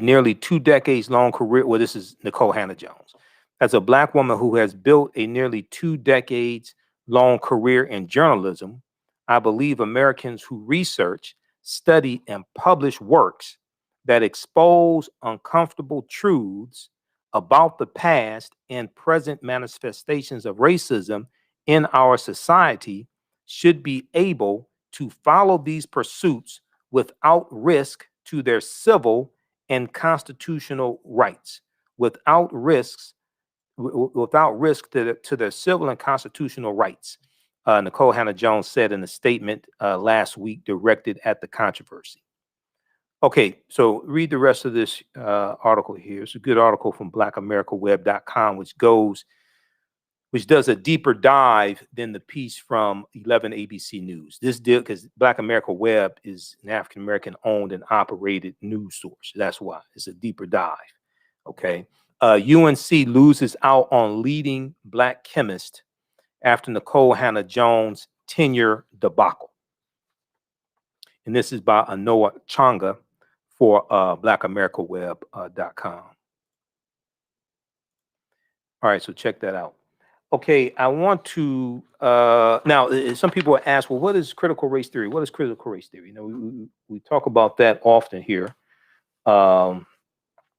nearly 2 decades long career. Well, this is Nikole Hannah-Jones. As a black woman who has built a nearly 2 decades long career in journalism, I believe Americans who research, study, and publish works that expose uncomfortable truths about the past and present manifestations of racism in our society should be able to follow these pursuits without risk to their civil and constitutional rights, without risk to their civil and constitutional rights. Nikole Hannah-Jones said in a statement last week directed at the controversy. Okay, so read the rest of this article here. It's a good article from blackamericaweb.com, which does a deeper dive than the piece from 11 ABC News. This deal, because Black America Web is an African-American owned and operated news source. That's why it's a deeper dive. Okay. UNC loses out on leading black chemist after Nikole Hannah-Jones tenure debacle. And this is by Anoa Changa for blackamericaweb.com. All right, so check that out. Okay, I want to now. Some people ask, well, what is critical race theory? What is critical race theory? You know, we talk about that often here on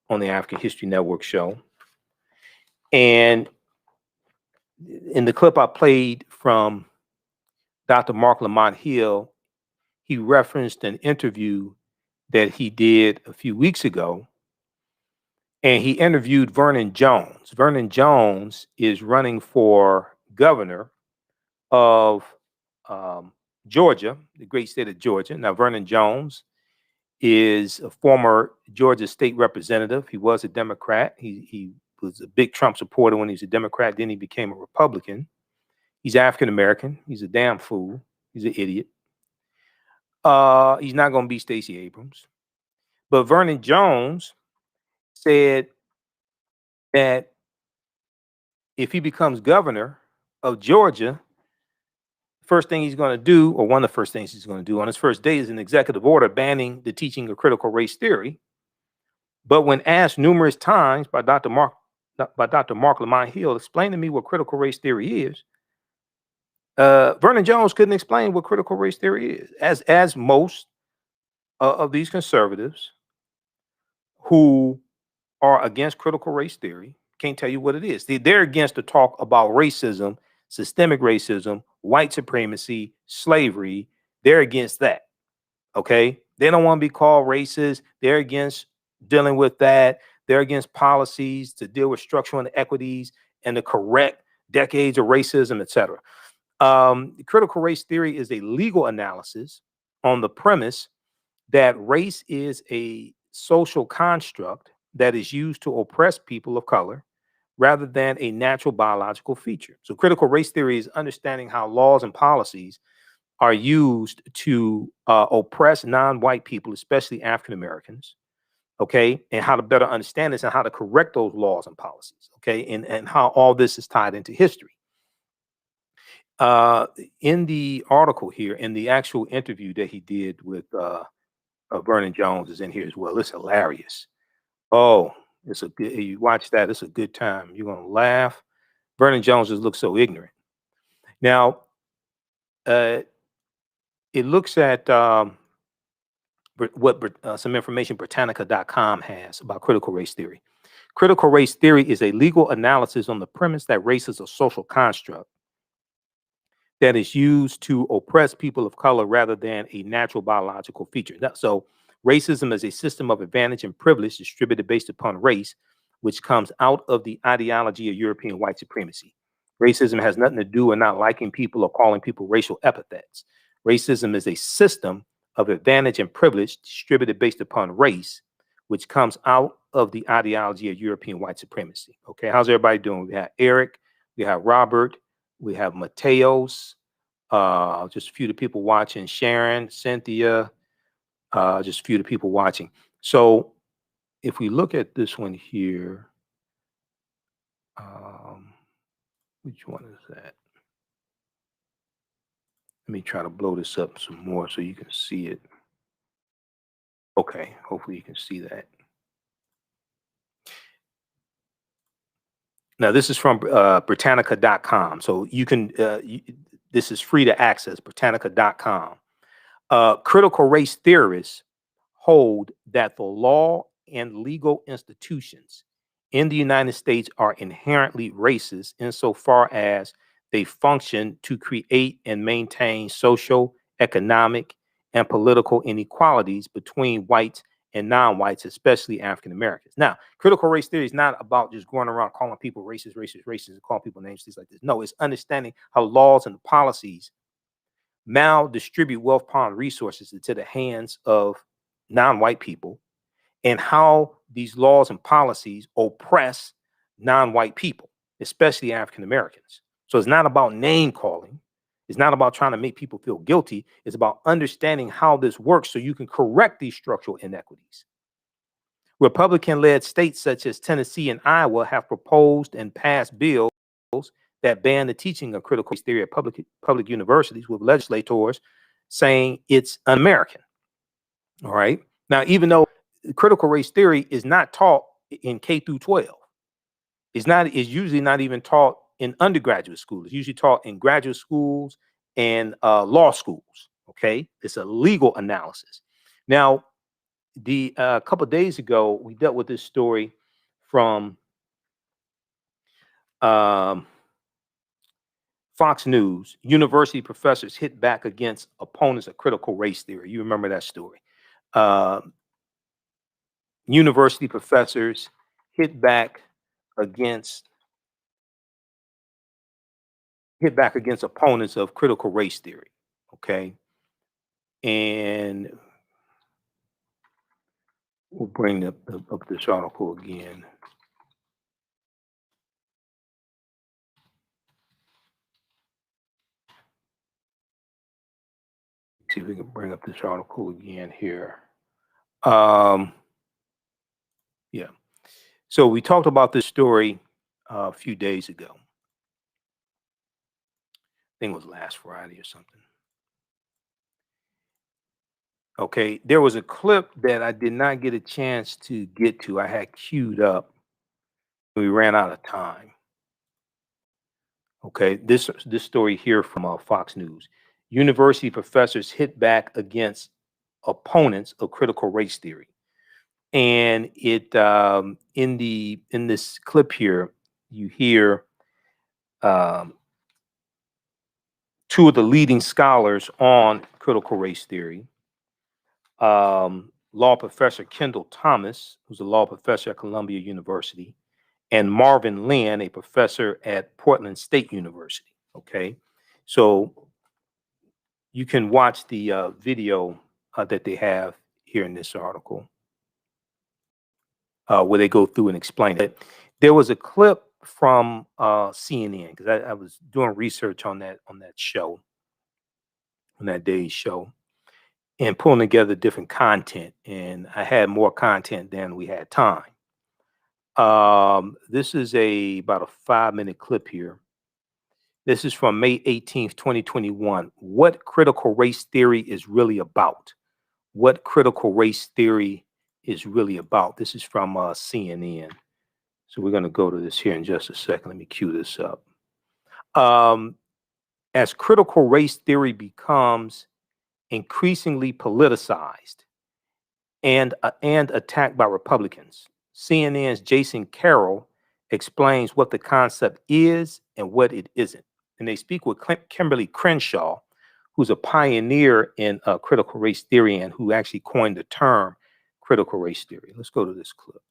the African History Network show. And in the clip I played from Dr. Mark Lamont Hill, he referenced an interview that he did a few weeks ago, and he interviewed Vernon Jones. Vernon Jones is running for governor of Georgia, the great state of Georgia. Now, Vernon Jones is a former Georgia state representative. He was a Democrat. He was a big Trump supporter when he was a Democrat. Then he became a Republican. He's African American. He's a damn fool. He's an idiot. He's not going to be Stacey Abrams. But Vernon Jones said that if he becomes governor of Georgia, first thing he's going to do, or one of the first things he's going to do on his first day, is an executive order banning the teaching of critical race theory. But when asked numerous times by Dr. Mark Lamont Hill, explain to me what critical race theory is, Vernon Jones couldn't explain what critical race theory is, as most of these conservatives who are against critical race theory. Can't tell you what it is. They're against the talk about racism, systemic racism, white supremacy, slavery. They're against that. Okay. They don't want to be called racist. They're against dealing with that. They're against policies to deal with structural inequities and to correct decades of racism, etc. Critical race theory is a legal analysis on the premise that race is a social construct that is used to oppress people of color rather than a natural biological feature. So critical race theory is understanding how laws and policies are used to oppress non-white people, especially African Americans, okay, and how to better understand this and how to correct those laws and policies, okay, and how all this is tied into history. In the article here, in the actual interview that he did with Vernon Jones is in here as well. It's hilarious. Oh, it's a good, you watch that, it's a good time. You're going to laugh. Vernon Jones just looks so ignorant. Now, it looks at what some information Britannica.com has about critical race theory. Critical race theory is a legal analysis on the premise that race is a social construct that is used to oppress people of color rather than a natural biological feature. So racism is a system of advantage and privilege distributed based upon race, which comes out of the ideology of European white supremacy. Racism has nothing to do with not liking people or calling people racial epithets. Racism is a system of advantage and privilege distributed based upon race, which comes out of the ideology of European white supremacy. Okay, how's everybody doing? We have Eric, we have Robert, we have Mateos, just a few of the people watching, Sharon, Cynthia, just a few of the people watching. So if we look at this one here, which one is that? Let me try to blow this up some more so you can see it. Okay, hopefully you can see that. Now, this is from Britannica.com. So you can, this is free to access, Britannica.com. Critical race theorists hold that the law and legal institutions in the United States are inherently racist insofar as they function to create and maintain social, economic, and political inequalities between whites and non-whites, especially African Americans. Now, critical race theory is not about just going around calling people racist, and calling people names, things like this. No, it's understanding how laws and policies maldistribute wealth upon resources into the hands of non-white people, and how these laws and policies oppress non-white people, especially African Americans. So it's not about name calling. It's not about trying to make people feel guilty. It's about understanding how this works so you can correct these structural inequities. Republican-led states such as Tennessee and Iowa have proposed and passed bills that ban the teaching of critical race theory at public universities, with legislators saying it's un-American. All right. Now, even though critical race theory is not taught in K through 12, it's usually not even taught in undergraduate school. It's usually taught in graduate schools and law schools. Okay, it's a legal analysis. Now, a couple of days ago, we dealt with this story from Fox News. University professors hit back against opponents of critical race theory. You remember that story? University professors hit back against opponents of critical race theory. Okay, and we'll bring up this article again. See if we can bring up this article again here. Yeah. So we talked about this story a few days ago. I think it was last Friday or something. Okay, there was a clip that I did not get a chance to get to. I had queued up. We ran out of time. Okay, this story here from Fox News. University professors hit back against opponents of critical race theory. And it in this clip here, you hear two of the leading scholars on critical race theory. Law professor Kendall Thomas, who's a law professor at Columbia University, and Marvin Lynn, a professor at Portland State University. Okay, so you can watch the video that they have here in this article where they go through and explain it. There was a clip from CNN because I was doing research on that show, on that day's show, and pulling together different content. And I had more content than we had time. This is about a 5-minute clip here. This is from May 18th, 2021. What critical race theory is really about? What critical race theory is really about? This is from CNN. So we're going to go to this here in just a second. Let me cue this up. As critical race theory becomes increasingly politicized and attacked by Republicans, CNN's Jason Carroll explains what the concept is and what it isn't. And they speak with Kimberly Crenshaw, who's a pioneer in critical race theory and who actually coined the term critical race theory. Let's go to this clip.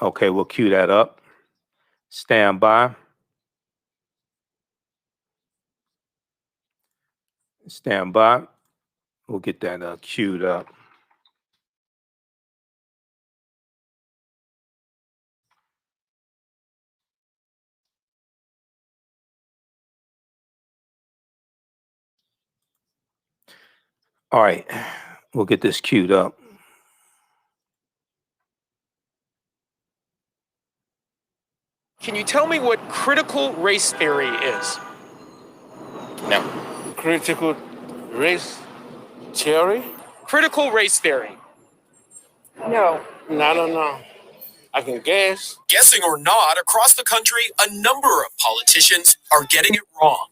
Okay, we'll cue that up. Stand by. Stand by. We'll get that queued up. All right, we'll get this queued up. Can you tell me what critical race theory is? No. Critical race theory? Critical race theory. No. I don't know. I can guess. Guessing or not, across the country, a number of politicians are getting it wrong.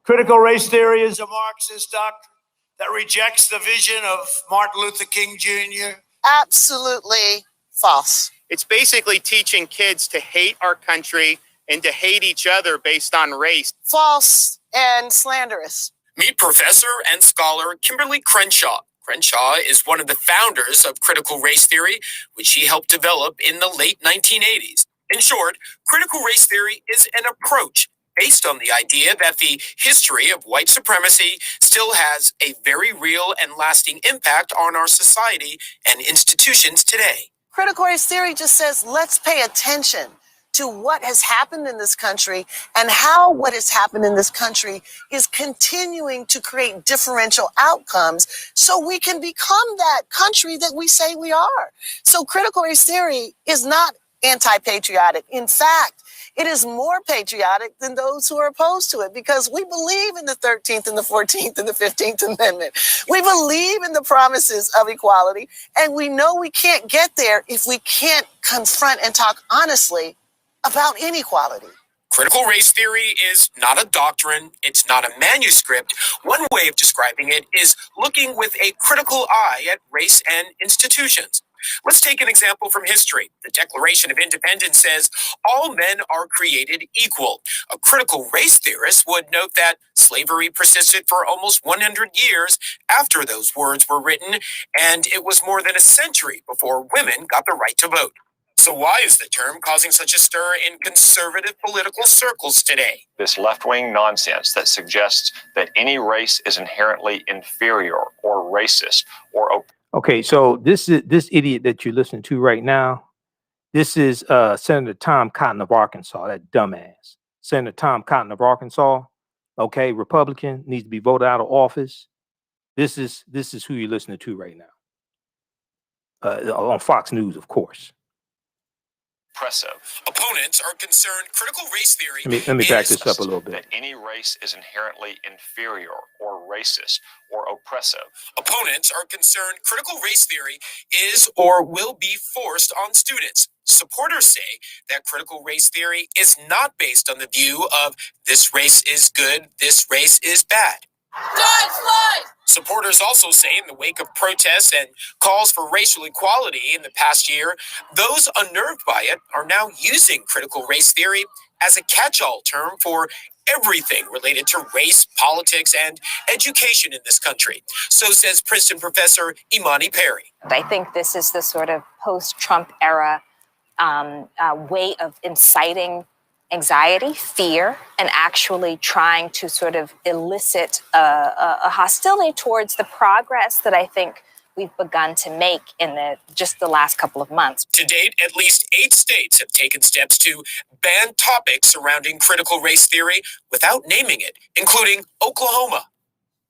Critical race theory is a Marxist doctrine that rejects the vision of Martin Luther King Jr. Absolutely false. It's basically teaching kids to hate our country and to hate each other based on race. False and slanderous. Meet professor and scholar Kimberly Crenshaw. Crenshaw is one of the founders of critical race theory, which she helped develop in the late 1980s. In short, critical race theory is an approach based on the idea that the history of white supremacy still has a very real and lasting impact on our society and institutions today. Critical race theory just says, let's pay attention to what has happened in this country and how what has happened in this country is continuing to create differential outcomes so we can become that country that we say we are. So critical race theory is not anti-patriotic. In fact, it is more patriotic than those who are opposed to it because we believe in the 13th and the 14th and the 15th Amendment. We believe in the promises of equality, and we know we can't get there if we can't confront and talk honestly about inequality. Critical race theory is not a doctrine. It's not a manuscript. One way of describing it is looking with a critical eye at race and institutions. Let's take an example from history. The Declaration of Independence says all men are created equal. A critical race theorist would note that slavery persisted for almost 100 years after those words were written, and it was more than a century before women got the right to vote. So why is the term causing such a stir in conservative political circles today? This left-wing nonsense that suggests that any race is inherently inferior or racist or Okay, so this idiot that you're listening to right now, this is Senator Tom Cotton of Arkansas, that dumbass. Senator Tom Cotton of Arkansas, okay, Republican, needs to be voted out of office. This is who you're listening to right now. On Fox News, of course. oppressive. Opponents are concerned critical race theory Let me back this up a little bit. That any race is inherently inferior or racist or oppressive. Opponents are concerned critical race theory is or will be forced on students. Supporters say that critical race theory is not based on the view of this race is good, this race is bad. Supporters also say in the wake of protests and calls for racial equality in the past year, those unnerved by it are now using critical race theory as a catch-all term for everything related to race, politics, and education in this country. So says Princeton professor Imani Perry. I think this is the sort of post-Trump era way of inciting anxiety, fear, and actually trying to sort of elicit a hostility towards the progress that I think we've begun to make in just the last couple of months. To date, at least 8 states have taken steps to ban topics surrounding critical race theory without naming it, including Oklahoma.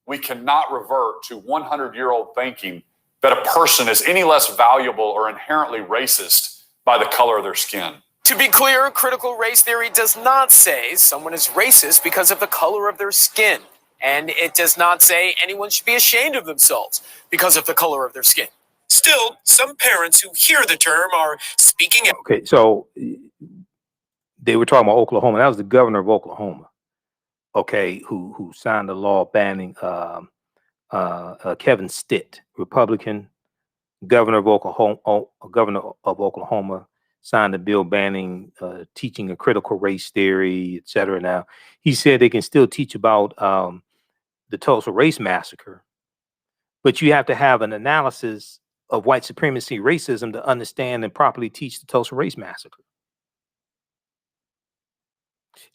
We cannot revert to 100-year-old thinking that a person is any less valuable or inherently racist by the color of their skin. To be clear, critical race theory does not say someone is racist because of the color of their skin. And it does not say anyone should be ashamed of themselves because of the color of their skin. Still, some parents who hear the term are speaking out. Okay, so they were talking about Oklahoma. That was the governor of Oklahoma, okay, who signed a law banning Kevin Stitt, Republican governor of Oklahoma, signed a bill banning teaching a critical race theory, et cetera. Now, he said they can still teach about the Tulsa race massacre, but you have to have an analysis of white supremacy racism to understand and properly teach the Tulsa race massacre.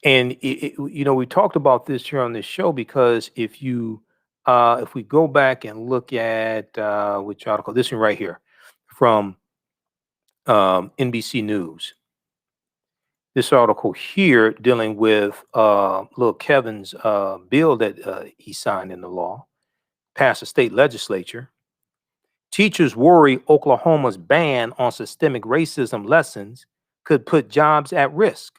And you know, we talked about this here on this show because if we go back and look at which article, this one right here from NBC News, this article here dealing with little Kevin's bill that he signed in the law, passed the state legislature. Teachers worry Oklahoma's ban on systemic racism lessons could put jobs at risk.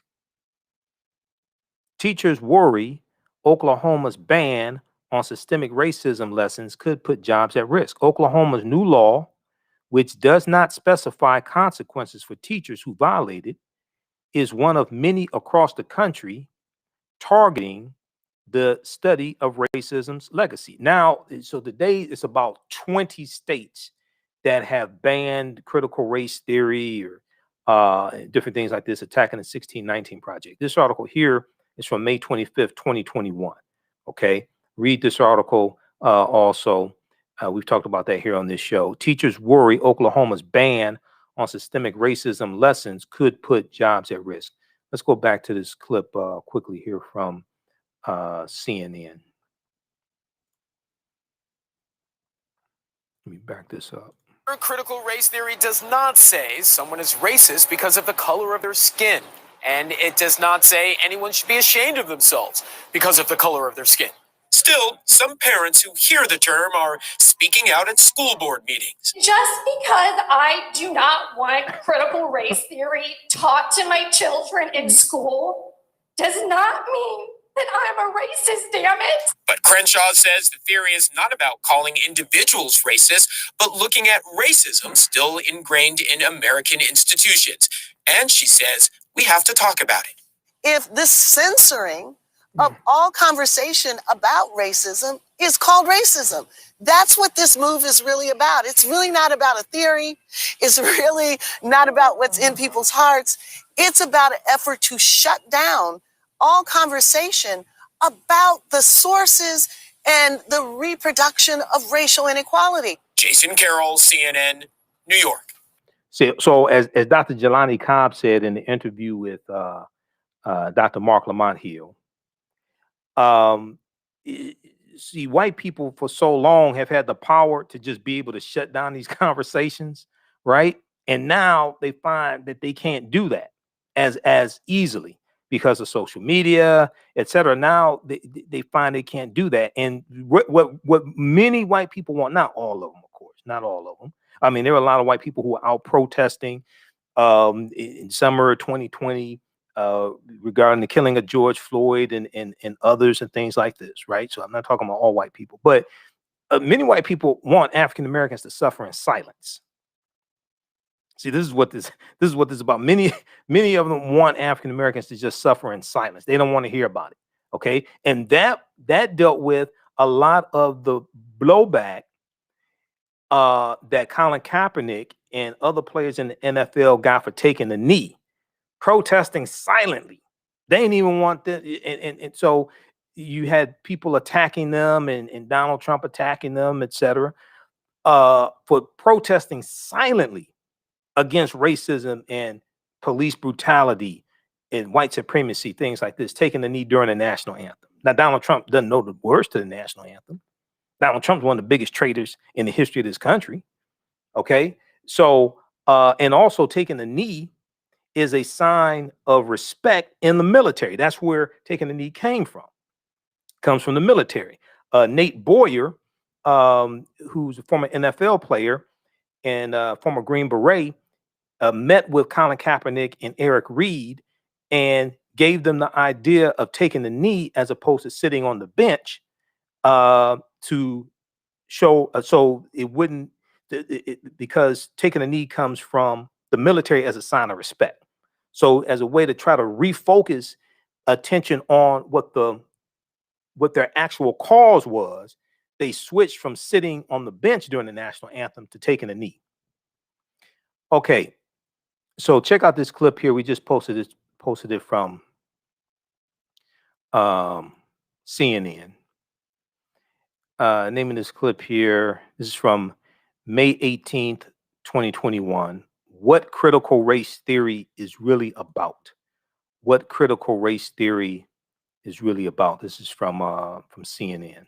Teachers worry Oklahoma's ban on systemic racism lessons could put jobs at risk. Oklahoma's new law, which does not specify consequences for teachers who violate it, is one of many across the country targeting the study of racism's legacy. Now, so today it's about 20 states that have banned critical race theory or different things like this, attacking the 1619 Project. This article here is from May 25th, 2021. Okay, read this article also. We've talked about that here on this show. Teachers worry Oklahoma's ban on systemic racism lessons could put jobs at risk. Let's go back to this clip quickly here from CNN. Let me back this up. Critical race theory does not say someone is racist because of the color of their skin. And it does not say anyone should be ashamed of themselves because of the color of their skin. Still, some parents who hear the term are speaking out at school board meetings. Just because I do not want critical race theory taught to my children in school does not mean that I'm a racist, damn it. But Crenshaw says the theory is not about calling individuals racist, but looking at racism still ingrained in American institutions. And she says we have to talk about it. If this censoring of all conversation about racism is called racism, that's what this move is really about. It's really not about a theory. It's really not about what's in people's hearts. It's about an effort to shut down all conversation about the sources and the reproduction of racial inequality. Jason Carroll, CNN, New York. So as Dr. Jelani Cobb said in the interview with Dr. Mark Lamont Hill, see, white people for so long have had the power to just be able to shut down these conversations, right? And now they find that they can't do that as easily because of social media, et cetera. Now they find they can't do that. And what many white people want, not all of them, of course, not all of them. I mean, there are a lot of white people who are out protesting in summer 2020 regarding the killing of George Floyd and others and things like this, right? So I'm not talking about all white people, but many white people want African Americans to suffer in silence. See, this is what this is about. Many of them want African Americans to just suffer in silence. They don't want to hear about it. Okay, and that dealt with a lot of the blowback that Colin Kaepernick and other players in the NFL got for taking the knee, protesting silently. They didn't even want the, and so you had people attacking them and Donald Trump attacking them, etc., for protesting silently against racism and police brutality and white supremacy, things like this, taking the knee during the national anthem. Now, Donald Trump doesn't know the words to the national anthem. Donald Trump's one of the biggest traitors in the history of this country. Okay. So, and also taking the knee is a sign of respect in the military. That's where taking the knee came from. Comes from the military. Nate Boyer, who's a former NFL player and former Green Beret, met with Colin Kaepernick and Eric Reed and gave them the idea of taking the knee as opposed to sitting on the bench to show, so it wouldn't, because taking a knee comes from the military as a sign of respect. So as a way to try to refocus attention on what their actual cause was, they switched from sitting on the bench during the national anthem to taking a knee. Okay, so check out this clip here. We just posted it from CNN. Naming this clip here, this is from May 18th, 2021. What critical race theory is really about? What critical race theory is really about? This is from CNN.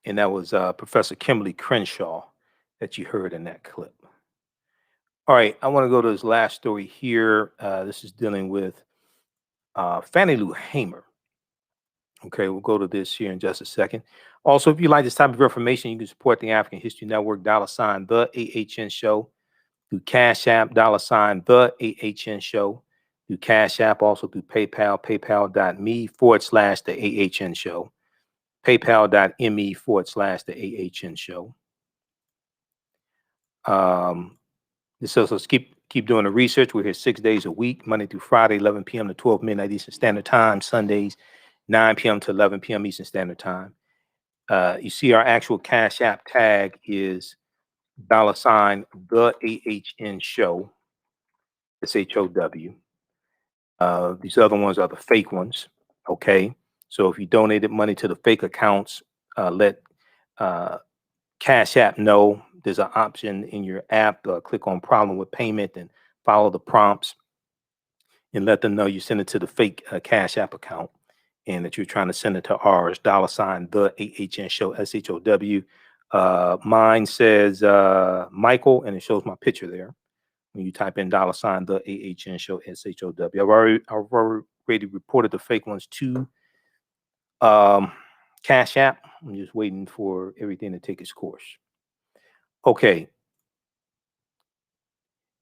And that was Professor Kimberly Crenshaw that you heard in that clip. All right, I want to go to this last story here. This is dealing with Fannie Lou Hamer. Okay, we'll go to this here in just a second. Also, if you like this type of information, you can support the African History Network, $ the AHN Show, through Cash App, $ the AHN Show, through Cash App, also through PayPal, paypal.me/the AHN Show, paypal.me/the AHN Show. This also keep doing the research. We're here 6 days a week, Monday through Friday, 11 p.m. to 12 midnight Eastern Standard Time, Sundays, 9 p.m. to 11 p.m. Eastern Standard Time. You see our actual Cash App tag is $ the AHN Show, SHOW. These other ones are the fake ones. Okay. So if you donated money to the fake accounts, let Cash App know. There's an option in your app. Click on problem with payment and follow the prompts and let them know you send it to the fake Cash App account and that you're trying to send it to ours, $ the AHN Show, SHOW. Mine says Michael, and it shows my picture there. When you type in $ the AHN Show, SHOW. I've already reported the fake ones to Cash App. I'm just waiting for everything to take its course. Okay.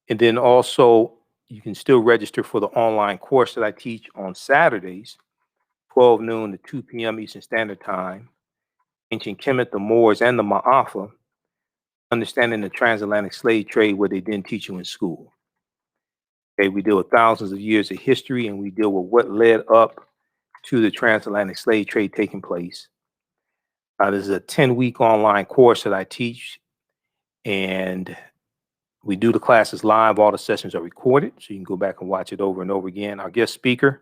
And then also, you can still register for the online course that I teach on Saturdays, 12 noon to 2 p.m. Eastern Standard Time. Ancient Kemet, the Moors, and the Maafa, understanding the transatlantic slave trade, where they didn't teach you in school. Okay, we deal with thousands of years of history, and we deal with what led up to the transatlantic slave trade taking place. This is a 10-week online course that I teach, and we do the classes live. All the sessions are recorded, so you can go back and watch it over and over again. Our guest speaker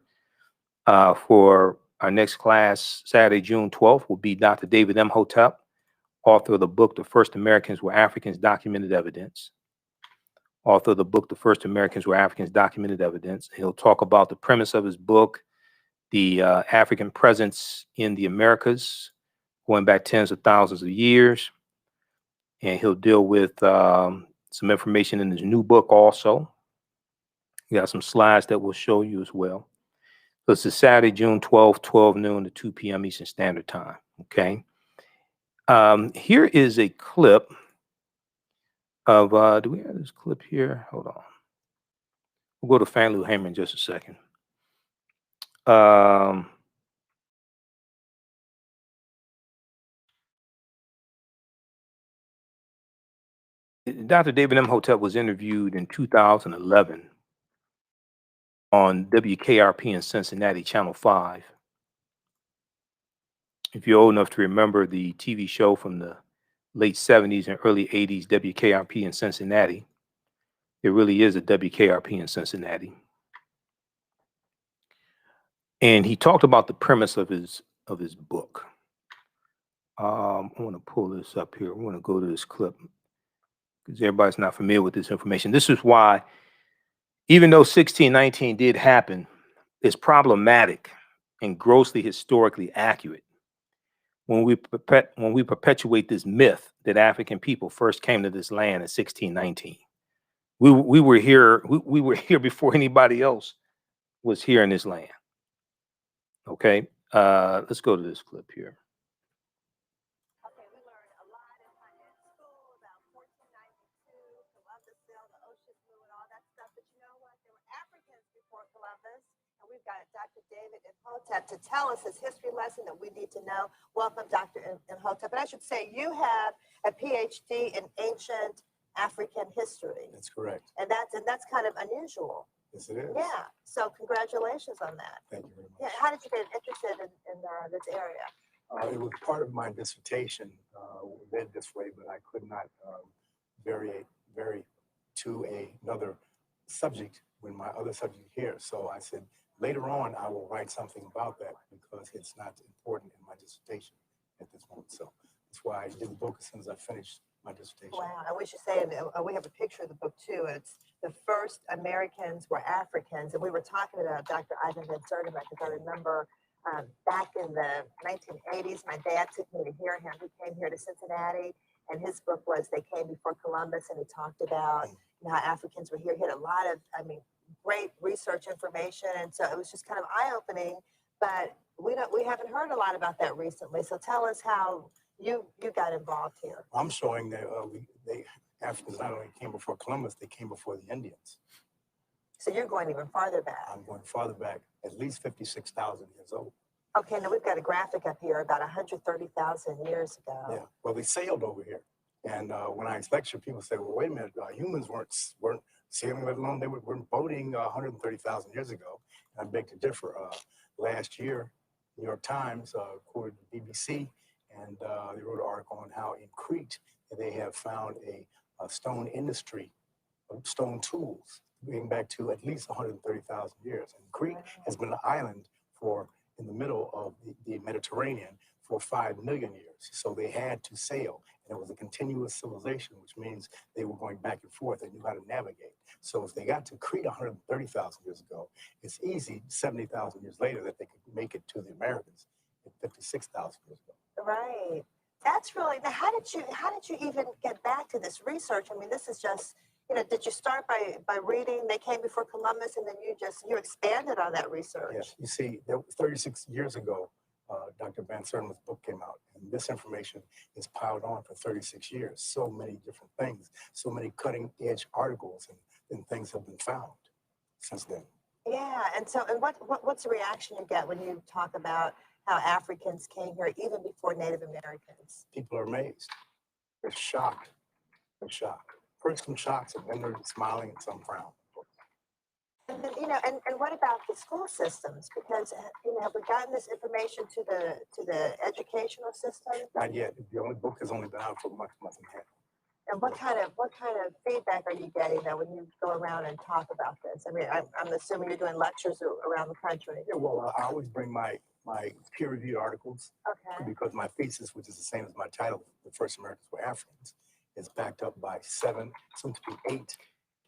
for our next class, Saturday, June 12th, will be Dr. David Imhotep, author of the book, The First Americans Were Africans, Documented Evidence. Author of the book, The First Americans Were Africans, Documented Evidence. He'll talk about the premise of his book, the African presence in the Americas, going back tens of thousands of years. And he'll deal with some information in his new book also. We got some slides that we'll show you as well. So this is Saturday, June 12th, 12 noon to 2 p.m. Eastern Standard Time. Okay. Here is a clip of, do we have this clip here? Hold on. We'll go to Fannie Lou Hamer in just a second. Dr. David Imhotep was interviewed in 2011 on WKRP in Cincinnati, Channel 5. If you're old enough to remember the TV show from the late 70s and early 80s, WKRP in Cincinnati, it really is a WKRP in Cincinnati. And he talked about the premise of his book. I want to pull this up here. I want to go to this clip because everybody's not familiar with this information. This is why, even though 1619 did happen, it's problematic and grossly historically accurate when we perpetuate this myth that African people first came to this land in 1619. We were here. We were here before anybody else was here in this land. Okay, let's go to this clip here. We've got Dr. David Imhotep to tell us his history lesson that we need to know. Welcome, Dr. Imhotep. But I should say you have a PhD in ancient African history. That's correct. And that's kind of unusual. Yes, it is. Yeah. So congratulations on that. Thank you very much. Yeah. How did you get interested in this area? It was part of my dissertation, read this way, but I could not vary to another subject when my other subject here. So I said, later on, I will write something about that because it's not important in my dissertation at this moment. So that's why I did the book as soon as I finished my dissertation. Wow. And we should say, we have a picture of the book too. It's the first Americans were Africans. And we were talking about Dr. Ivan Van Sertima because I remember back in the 1980s, my dad took me to hear him. He came here to Cincinnati, and his book was They Came Before Columbus, and he talked about how Africans were here. He had a lot of, great research information, and so it was just kind of eye-opening. But we haven't heard a lot about that recently. So tell us how you got involved here. I'm showing that Africans not only came before Columbus, they came before the Indians. So you're going even farther back. I'm going farther back, at least 56,000 years old. Okay, now we've got a graphic up here about 130,000 years ago. Yeah, well, they sailed over here. And when I lecture, people say, well, wait a minute, humans weren't sailing, let alone they were boating 130,000 years ago. And I beg to differ. Last year, New York Times quoted the BBC, and they wrote an article on how in Crete they have found a stone industry of stone tools going back to at least 130,000 years. And Crete has been an island in the middle of the Mediterranean for 5 million years. So they had to sail. And it was a continuous civilization, which means they were going back and forth and knew how to navigate. So if they got to Crete 130,000 years ago, it's easy 70,000 years later that they could make it to the Americas at 56,000 years ago. Right. That's really, now how did you even get back to this research? I mean, this is just, did you start by reading They Came Before Columbus, and then you expanded on that research? Yes. You see, 36 years ago, Dr. Van Sertima's book came out, and this information is piled on for 36 years. So many different things, so many cutting edge articles and things have been found since then. Yeah, and what's the reaction you get when you talk about how Africans came here even before Native Americans? People are amazed. They're shocked. They're shocked. First some shocks, and then they're smiling and some frown. And then, and what about the school systems? Because have we gotten this information to the educational system? Not yet. The only book has only been out for a month and a half. And what kind of feedback are you getting though when you go around and talk about this? I mean, I'm assuming you're doing lectures around the country. Yeah, well, I always bring my peer-reviewed articles because my thesis, which is the same as my title, "The First Americans Were Africans," is backed up by 7, soon to be 8.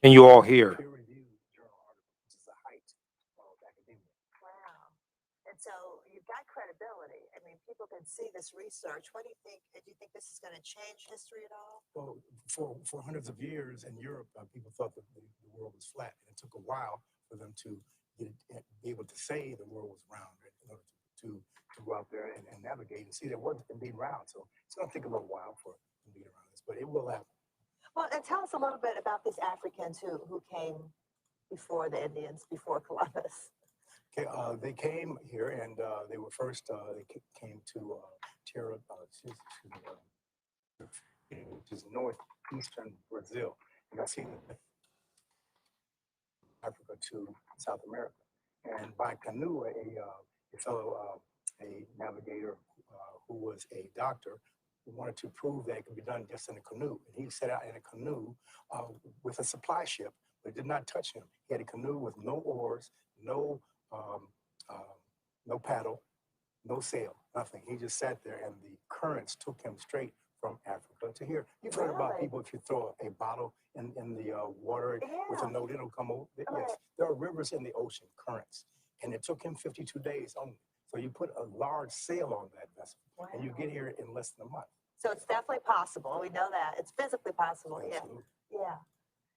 And you all here. Peer-reviewed journal articles, which is the height of academia. Wow. And so you've got credibility. I mean, people can see this research. What do you think? Do you think this is going to change history at all? Well, for hundreds of years in Europe, people thought that the world was flat. And it took a while for them to be able to say the world was round in order to go out there and navigate and see that it was indeed round. So it's going to take a little while for them to get around this, but it will happen. Well, and tell us a little bit about these Africans who came before the Indians, before Columbus. Okay, they came here, and they were first. They came to Terra, which is northeastern Brazil. And I see that Africa to South America. And by canoe, a fellow, a navigator who was a doctor, who wanted to prove that it could be done just in a canoe. And he set out in a canoe with a supply ship, but it did not touch him. He had a canoe with no oars, no paddle, no sail, nothing. He just sat there, and the currents took him straight from Africa to here. You've heard about people, if you throw a bottle in the water with a note, it'll come over. Yes, there are rivers in the ocean, currents, and it took him 52 days only. So you put a large sail on that vessel, and you get here in less than a month. So it's definitely possible. We know that. It's physically possible. Absolutely. Yeah.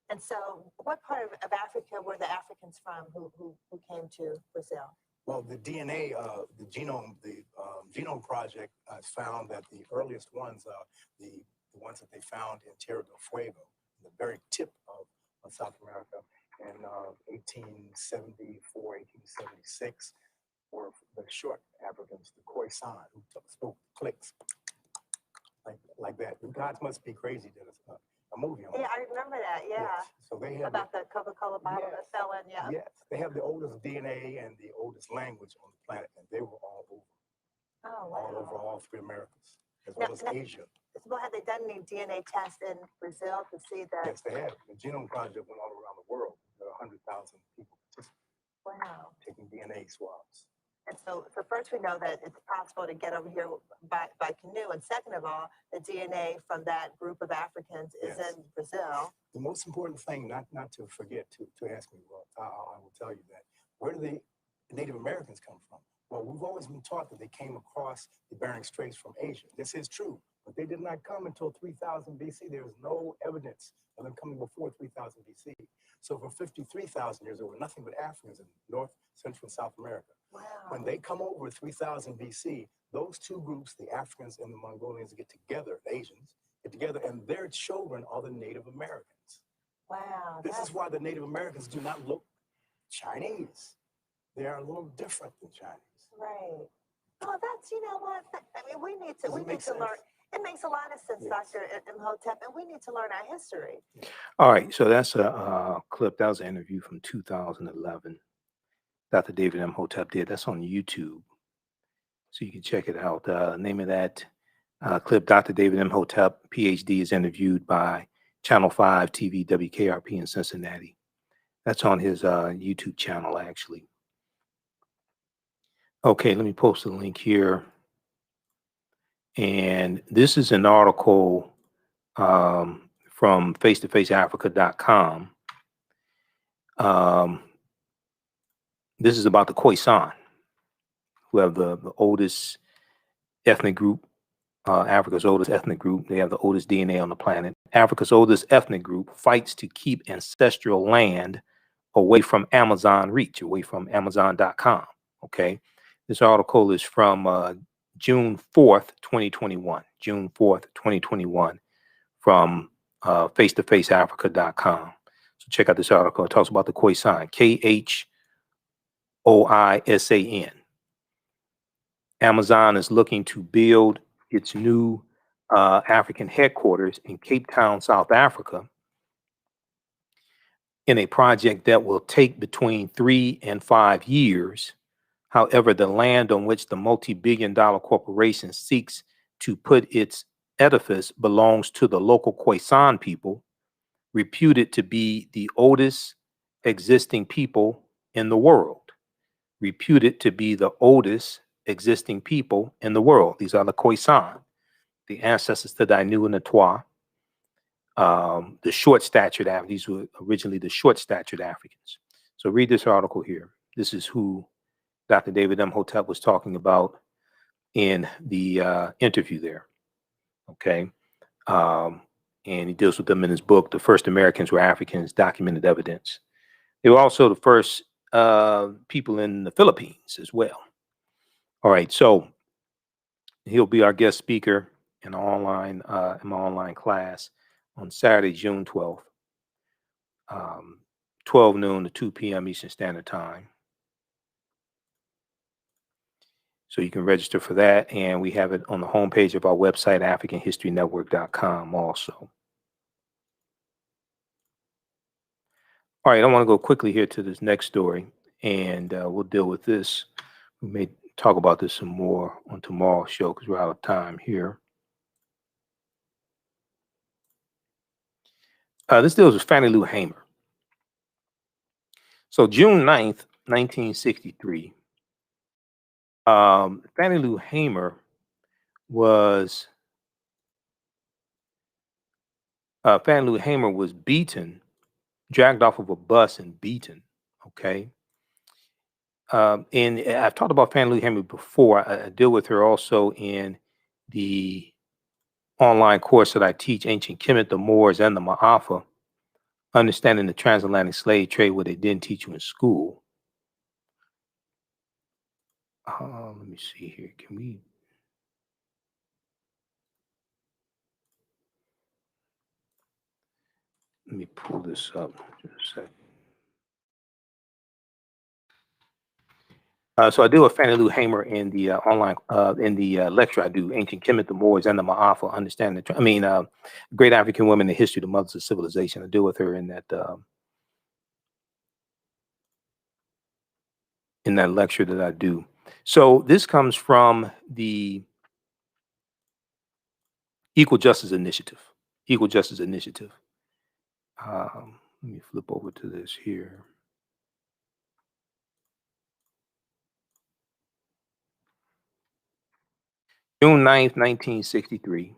And so what part of Africa were the Africans from who came to Brazil? Well, the DNA, the Genome Project found that the earliest ones, the ones that they found in Tierra del Fuego, the very tip of South America, in 1874, 1876, were the short Africans, the Koisan, who spoke clicks like that. The gods must be crazy did a movie on Yeah, I remember that. Yeah. Yes. So they have about the Coca-Cola bottle that fell in. Yeah. Yes, they have the oldest DNA and the oldest language on the planet, and they were all over. Oh, wow. All over all 3 Americas, as well as Asia. Well, have they done any DNA tests in Brazil to see that? Yes, they have. The Genome Project went all around the world. There are 100,000 people Wow. taking DNA swabs. And so first, we know that it's possible to get over here by canoe. And second of all, the DNA from that group of Africans is in Brazil. The most important thing, not to forget to ask me, well, I will tell you that. Where do the Native Americans come from? Well, we've always been taught that they came across the Bering Straits from Asia. This is true, but they did not come until 3000 BC. There is no evidence of them coming before 3000 BC. So for 53,000 years, there were nothing but Africans in North, Central, and South America. Wow. When they come over 3000 BC, those two groups, the Africans and the Mongolians, get together, the Asians, get together, and their children are the Native Americans. Wow. This is why the Native Americans do not look Chinese. They are a little different than Chinese. Right. Oh, that's, you know what? I mean, we need to learn. It makes a lot of sense, Dr. Imhotep, and we need to learn our history. All right, so that's a clip. That was an interview from 2011. Dr. David Imhotep did. That's on YouTube, so you can check it out. Name of that clip: Dr. David Imhotep, PhD, is interviewed by Channel 5 TV WKRP in Cincinnati. That's on his YouTube channel, actually. Okay, let me post a link here. And this is an article from face-to-faceafrica.com. This is about the Koisan, who have the oldest ethnic group, Africa's oldest ethnic group. They have the oldest DNA on the planet. Africa's oldest ethnic group fights to keep ancestral land away from Amazon reach, away from Amazon.com. Okay. This article is from June 4th, 2021. June 4th, 2021 from face-to-faceafrica.com. So check out this article. It talks about the Koisan, Khoisan. Amazon is looking to build its new African headquarters in Cape Town, South Africa, in a project that will take between 3 and 5 years. However, the land on which the multi-billion-dollar corporation seeks to put its edifice belongs to the local Koisan people, reputed to be the oldest existing people in the world. Reputed to be the oldest existing people in the world. These are the Koisan, the ancestors to the Ainu and the Twa, the short-statured Africans. These were originally the short-statured Africans. So read this article here. This is who Dr. David Imhotep was talking about in the interview there. Okay. And he deals with them in his book, The First Americans Were Africans, Documented Evidence. They were also the first people in the Philippines as well. All right. So he'll be our guest speaker in my online class on Saturday, June 12th, 12 noon to 2 p.m. Eastern Standard Time. So you can register for that, and we have it on the homepage of our website, AfricanHistoryNetwork.com also. All All right, I want to go quickly here to this next story, and we'll deal with this. We may talk about this some more on tomorrow's show because we're out of time here. This deals with Fannie Lou Hamer. So June 9th, 1963, Fannie Lou Hamer was beaten, dragged off of a bus and beaten. Okay. And I've talked about Fannie Lou Hamer before. I deal with her also in the online course that I teach, Ancient Kemet, the Moors, and the Maafa, Understanding the Transatlantic Slave Trade, what they didn't teach you in school. Let me see here. Can we? Let me pull this up just a second. So I deal with Fannie Lou Hamer in the online lecture I do, Ancient Kemet, the Moors, and the Maafa, Understanding the Great African Women, the History, the Mothers of Civilization. I deal with her in that lecture that I do. So this comes from the Equal Justice Initiative. Equal Justice Initiative. Let me flip over to this here. June 9th, 1963.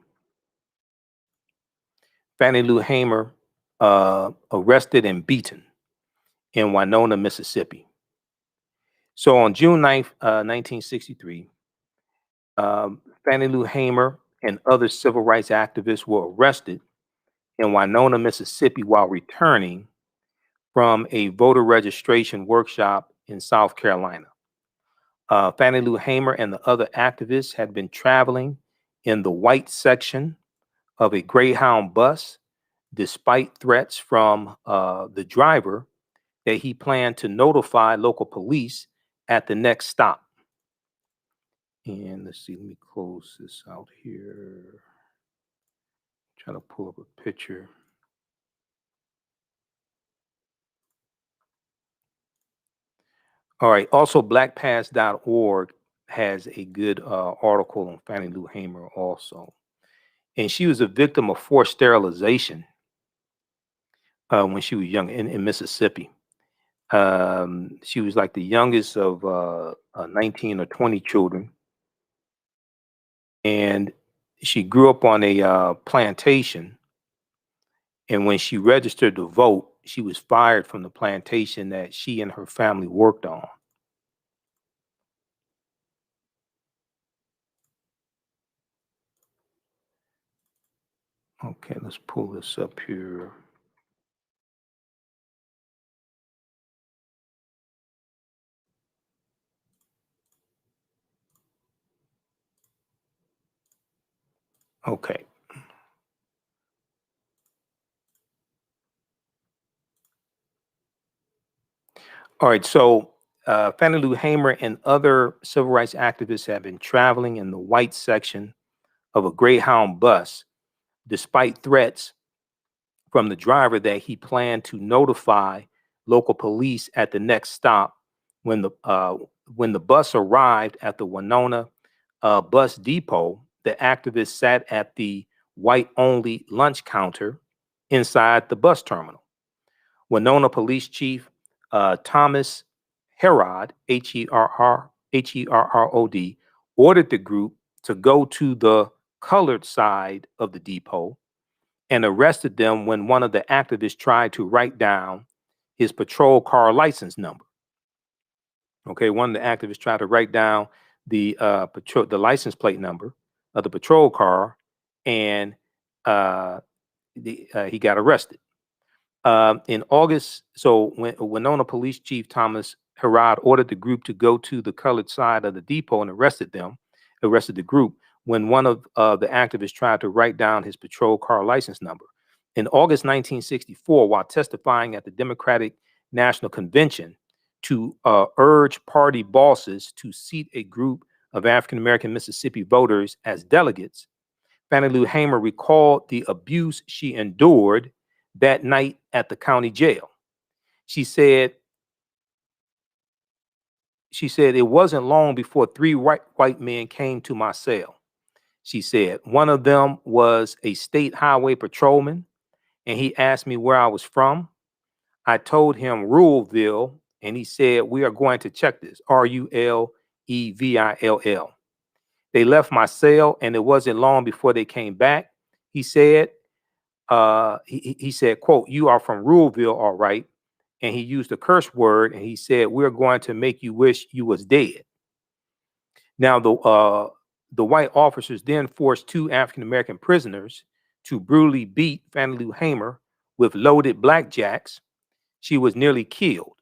Fannie Lou Hamer arrested and beaten in Winona, Mississippi. So on June 9th, 1963, Fannie Lou Hamer and other civil rights activists were arrested in Winona, Mississippi while returning from a voter registration workshop in South Carolina. Fannie Lou Hamer and the other activists had been traveling in the white section of a Greyhound bus, despite threats from the driver that he planned to notify local police at the next stop. And let's see, let me close this out here. Try to pull up a picture. All right. Also, blackpast.org has a good article on Fannie Lou Hamer also. And she was a victim of forced sterilization when she was young in Mississippi. She was like the youngest of 19 or 20 children. And she grew up on a plantation. And when she registered to vote, she was fired from the plantation that she and her family worked on. Okay, let's pull this up here. Okay. All right, so Fannie Lou Hamer and other civil rights activists have been traveling in the white section of a Greyhound bus, despite threats from the driver that he planned to notify local police at the next stop. When the bus arrived at the Winona bus depot, the activists sat at the white-only lunch counter inside the bus terminal. Winona Police Chief Thomas Herrod, Herrod, ordered the group to go to the colored side of the depot and arrested them when one of the activists tried to write down his patrol car license number. Okay, one of the activists tried to write down the license plate number of the patrol car, and he got arrested. In August, so when Winona Police Chief Thomas Herrod ordered the group to go to the colored side of the depot and arrested the group when one of the activists tried to write down his patrol car license number. In August 1964, while testifying at the Democratic National Convention to urge party bosses to seat a group of African-American Mississippi voters as delegates, Fannie Lou Hamer recalled the abuse she endured that night at the county jail. She said it wasn't long before three white men came to my cell. She said one of them was a state highway patrolman, and he asked me where I was from. I told him Ruleville, and he said, we are going to check this, Ruleville. They left my cell, and it wasn't long before they came back. He said, he said, quote, you are from Ruleville, all right. And he used a curse word, and he said, we're going to make you wish you was dead. Now, the white officers then forced two African-American prisoners to brutally beat Fannie Lou Hamer with loaded blackjacks. She was nearly killed.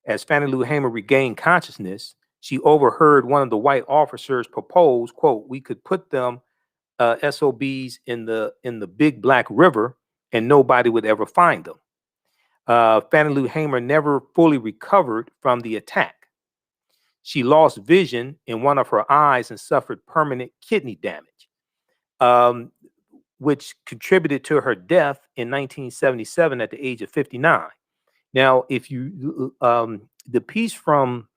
As Fannie Lou Hamer regained consciousness, she overheard one of the white officers propose, quote, we could put them SOBs in the big black river and nobody would ever find them. Fannie Lou Hamer never fully recovered from the attack. She lost vision in one of her eyes and suffered permanent kidney damage, which contributed to her death in 1977 at the age of 59. Now, if you, the piece from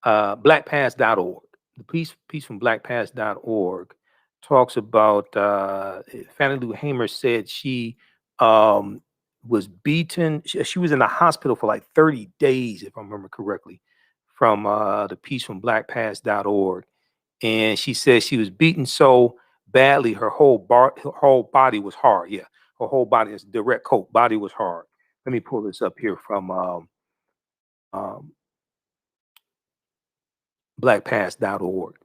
blackpast.org, the piece from blackpast.org talks about Fannie Lou Hamer said she was beaten. She was in the hospital for like 30 days, if I remember correctly, from the piece from blackpast.org. And she said she was beaten so badly, her whole body was hard. Yeah, her whole body is direct quote, body was hard. Let me pull this up here from blackpast.org.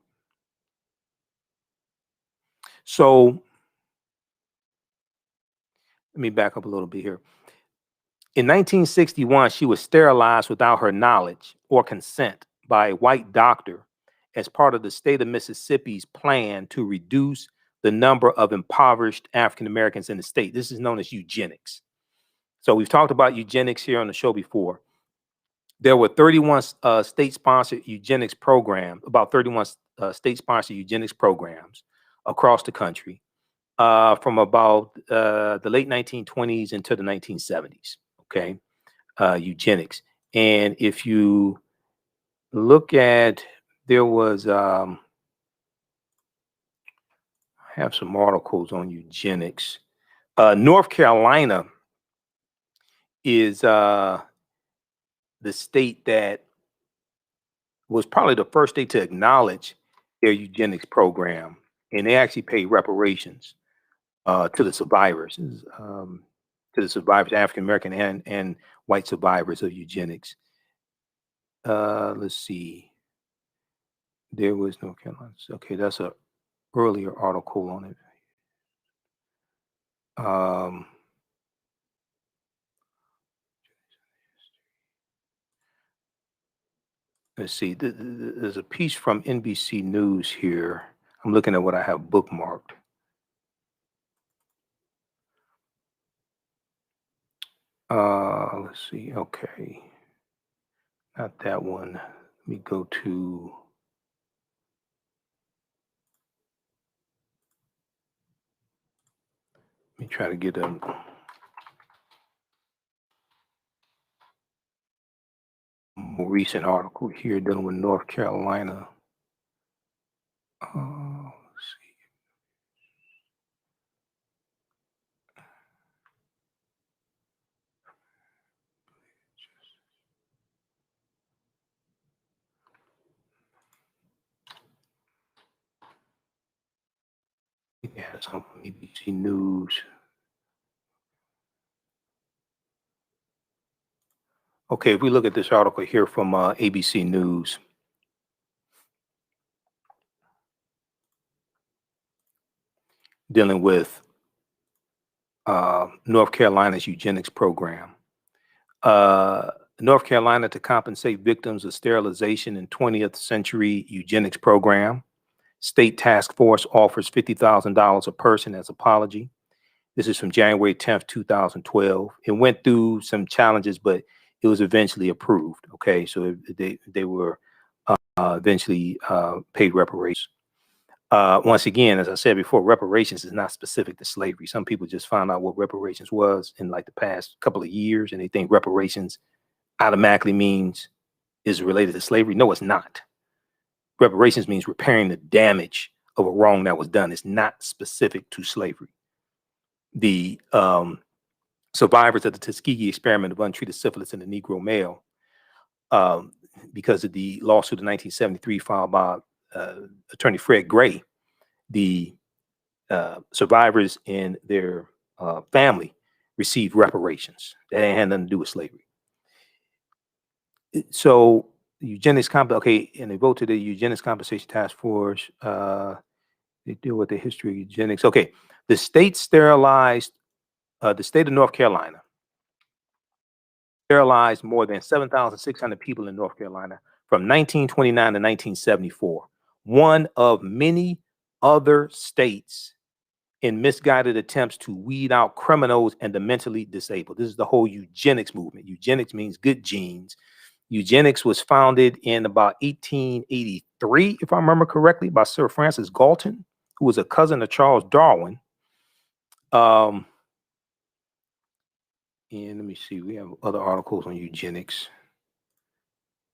So let me back up a little bit here. In 1961, she was sterilized without her knowledge or consent by a white doctor as part of the state of Mississippi's plan to reduce the number of impoverished African Americans in the state. This is known as eugenics. So we've talked about eugenics here on the show before. There were 31 state-sponsored eugenics programs, about 31 state-sponsored eugenics programs across the country from about the late 1920s into the 1970s, okay, eugenics. And if you look at, there was, I have some articles on eugenics. North Carolina is the state that was probably the first state to acknowledge their eugenics program, and they actually paid reparations to the survivors, African American and white survivors of eugenics. Let's see. There was North Carolina. Okay, that's a earlier article on it. Let's see. There's a piece from NBC News here. I'm looking at what I have bookmarked. Let's see. Okay. Not that one. Let me go to. Let me try to get a more recent article here dealing with North Carolina. Let's see. Yeah, it's on ABC News. Okay, if we look at this article here from ABC News. Dealing with North Carolina's eugenics program. North Carolina to compensate victims of sterilization in 20th century eugenics program. State task force offers $50,000 a person as apology. This is from January 10th, 2012. It went through some challenges, but it was eventually approved. Okay, so they were eventually paid reparations. Once again, as I said before, reparations is not specific to slavery. Some people just found out what reparations was in like the past couple of years, and they think reparations automatically means is related to slavery. No, it's not. Reparations means repairing the damage of a wrong that was done. It's not specific to slavery. The survivors of the Tuskegee experiment of untreated syphilis in the Negro male, because of the lawsuit in 1973 filed by attorney Fred Gray, the survivors and their family received reparations. That had nothing to do with slavery. So eugenics, okay, and they vote to the Eugenics Compensation Task Force. They deal with the history of eugenics. Okay, the state sterilized, the state of North Carolina sterilized more than 7,600 people in North Carolina from 1929 to 1974. One of many other states in misguided attempts to weed out criminals and the mentally disabled. This is the whole eugenics movement. Eugenics means good genes. Eugenics was founded in about 1883, if I remember correctly, by Sir Francis Galton, who was a cousin of Charles Darwin. And let me see, we have other articles on eugenics.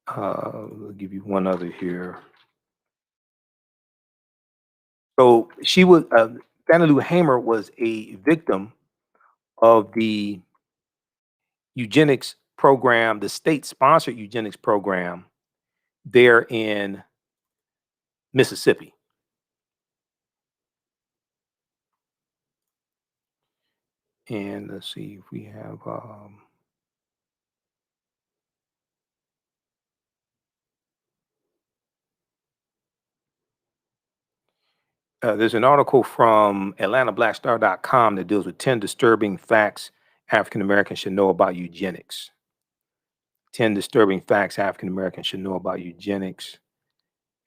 I'll give you one other here. So she was, Fannie Lou Hamer was a victim of the eugenics program, the state-sponsored eugenics program there in Mississippi. And let's see if we have, there's an article from AtlantaBlackStar.com that deals with 10 disturbing facts African Americans should know about eugenics. 10 disturbing facts African Americans should know about eugenics.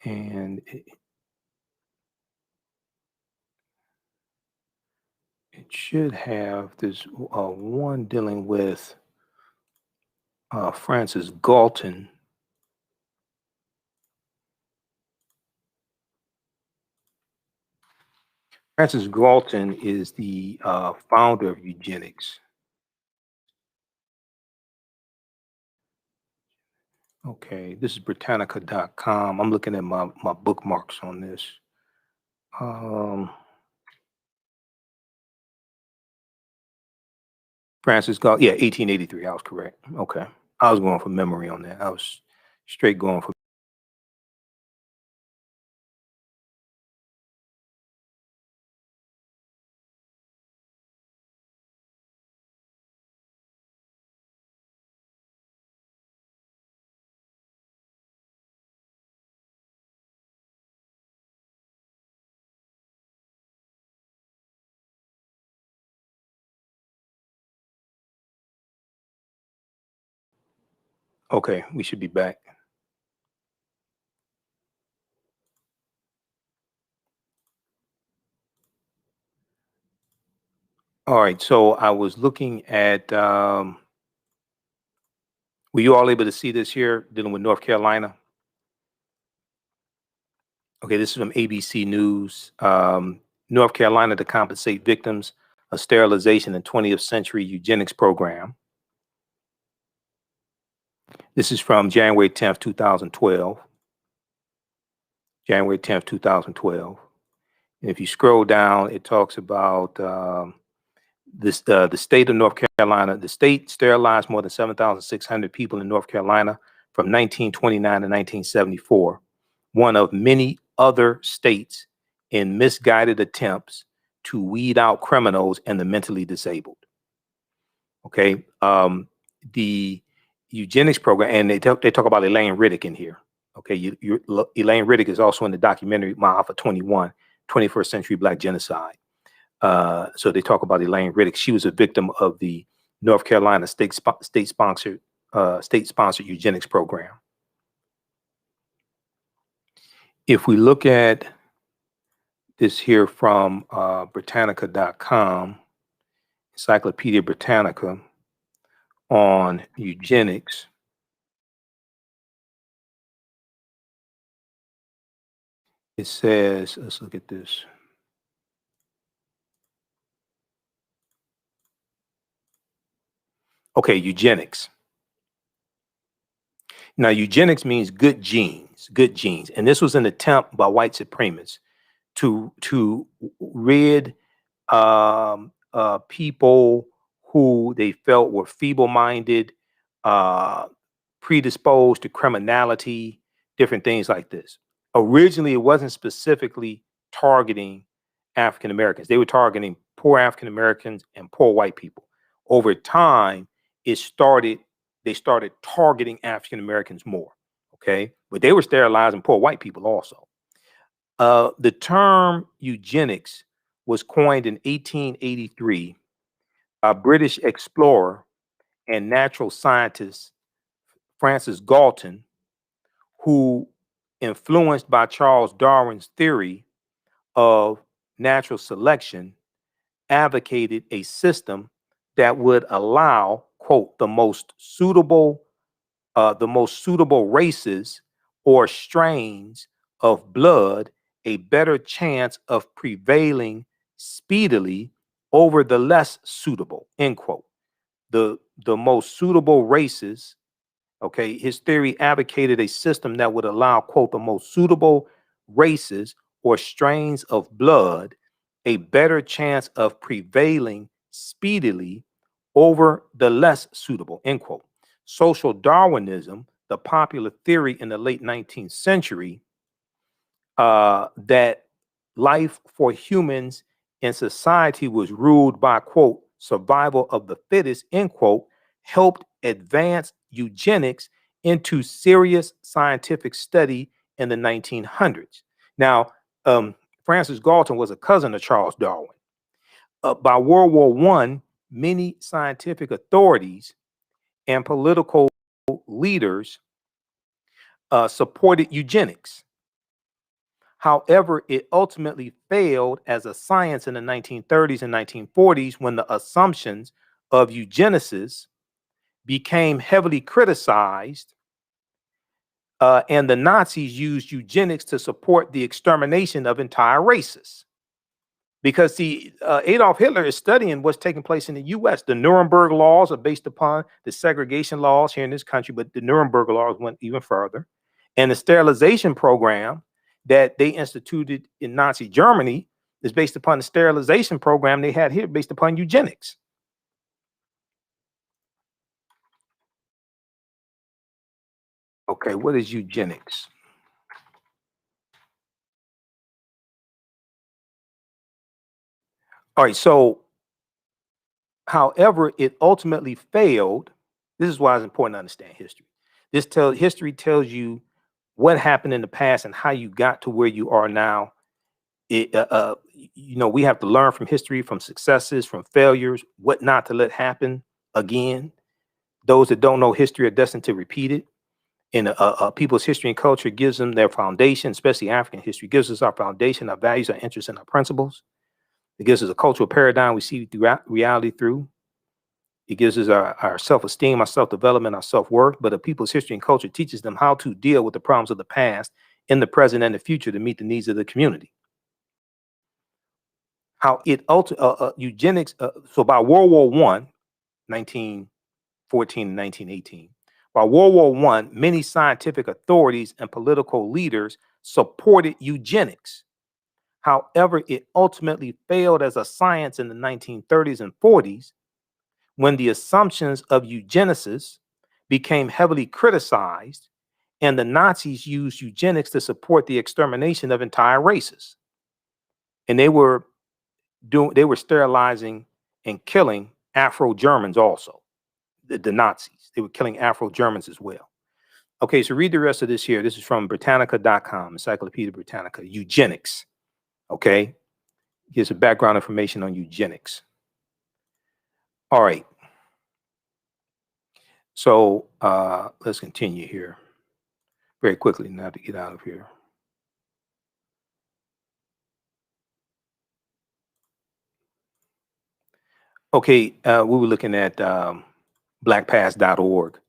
And it should have this one dealing with Francis Galton. Francis Galton is the founder of eugenics. Okay, this is Britannica.com. I'm looking at my bookmarks on this. Francis Galton, yeah, 1883. I was correct. Okay, I was going from memory on that. I was straight going from. Okay, we should be back. All right, so I was looking at, were you all able to see this here, dealing with North Carolina? Okay, this is from ABC News. North Carolina to compensate victims of sterilization in 20th century eugenics program. This is from January 10th, 2012. January 10th, 2012. And if you scroll down, it talks about this, the state of North Carolina. The state sterilized more than 7,600 people in North Carolina from 1929 to 1974. One of many other states in misguided attempts to weed out criminals and the mentally disabled. Okay, the eugenics program, and they talk about Elaine Riddick in here. Okay, Elaine Riddick is also in the documentary Maafa 21, 21st Century Black Genocide. So they talk about Elaine Riddick. She was a victim of the North Carolina state-sponsored eugenics program. If we look at this here from Britannica.com, Encyclopedia Britannica, on eugenics, It says, let's look at this. Okay, eugenics. Now, eugenics means good genes, good genes. And this was an attempt by white supremacists to rid people who they felt were feeble-minded, predisposed to criminality, different things like this. Originally, it wasn't specifically targeting African Americans. They were targeting poor African Americans and poor white people. Over time, they started targeting African Americans more. Okay, but they were sterilizing poor white people also. The term eugenics was coined in 1883 by British explorer and natural scientist Francis Galton, who, influenced by Charles Darwin's theory of natural selection, advocated a system that would allow, quote, the most suitable races or strains of blood a better chance of prevailing speedily over the less suitable, end quote. The most suitable races, okay, his theory advocated a system that would allow, quote, the most suitable races or strains of blood a better chance of prevailing speedily over the less suitable, end quote. Social Darwinism, the popular theory in the late 19th century, that life for humans in society was ruled by, quote, survival of the fittest, end quote, helped advance eugenics into serious scientific study in the 1900s. Now, Francis Galton was a cousin of Charles Darwin. By World War I, many scientific authorities and political leaders supported eugenics. However, it ultimately failed as a science in the 1930s and 1940s when the assumptions of eugenicists became heavily criticized, and the Nazis used eugenics to support the extermination of entire races. Because, see, Adolf Hitler is studying what's taking place in the U.S. The Nuremberg laws are based upon the segregation laws here in this country, but the Nuremberg laws went even further. And the sterilization program that they instituted in Nazi Germany is based upon the sterilization program they had here based upon eugenics. Okay, what is eugenics? All right, so however it ultimately failed, this is why it's important to understand history. History tells you what happened in the past and how you got to where you are now. We have to learn from history, from successes, from failures, what not to let happen again. Those that don't know history are destined to repeat it. And people's history and culture gives them their foundation, especially African history, gives us our foundation, our values, our interests, and our principles. It gives us a cultural paradigm we see reality through. It gives us our self-esteem, our self-development, our self-worth. But a people's history and culture teaches them how to deal with the problems of the past in the present and the future to meet the needs of the community. How it eugenics, so by World War I, 1914 and 1918, by World War I, many scientific authorities and political leaders supported eugenics. However, it ultimately failed as a science in the 1930s and 40s when the assumptions of eugenicists became heavily criticized and the Nazis used eugenics to support the extermination of entire races. And they were sterilizing and killing Afro-Germans also, the Nazis. They were killing Afro-Germans as well. Okay, so read the rest of this here. This is from Britannica.com, Encyclopedia Britannica, eugenics. Okay, here's some background information on eugenics. All right. So let's continue here very quickly now to get out of here. Okay, we were looking at blackpast.org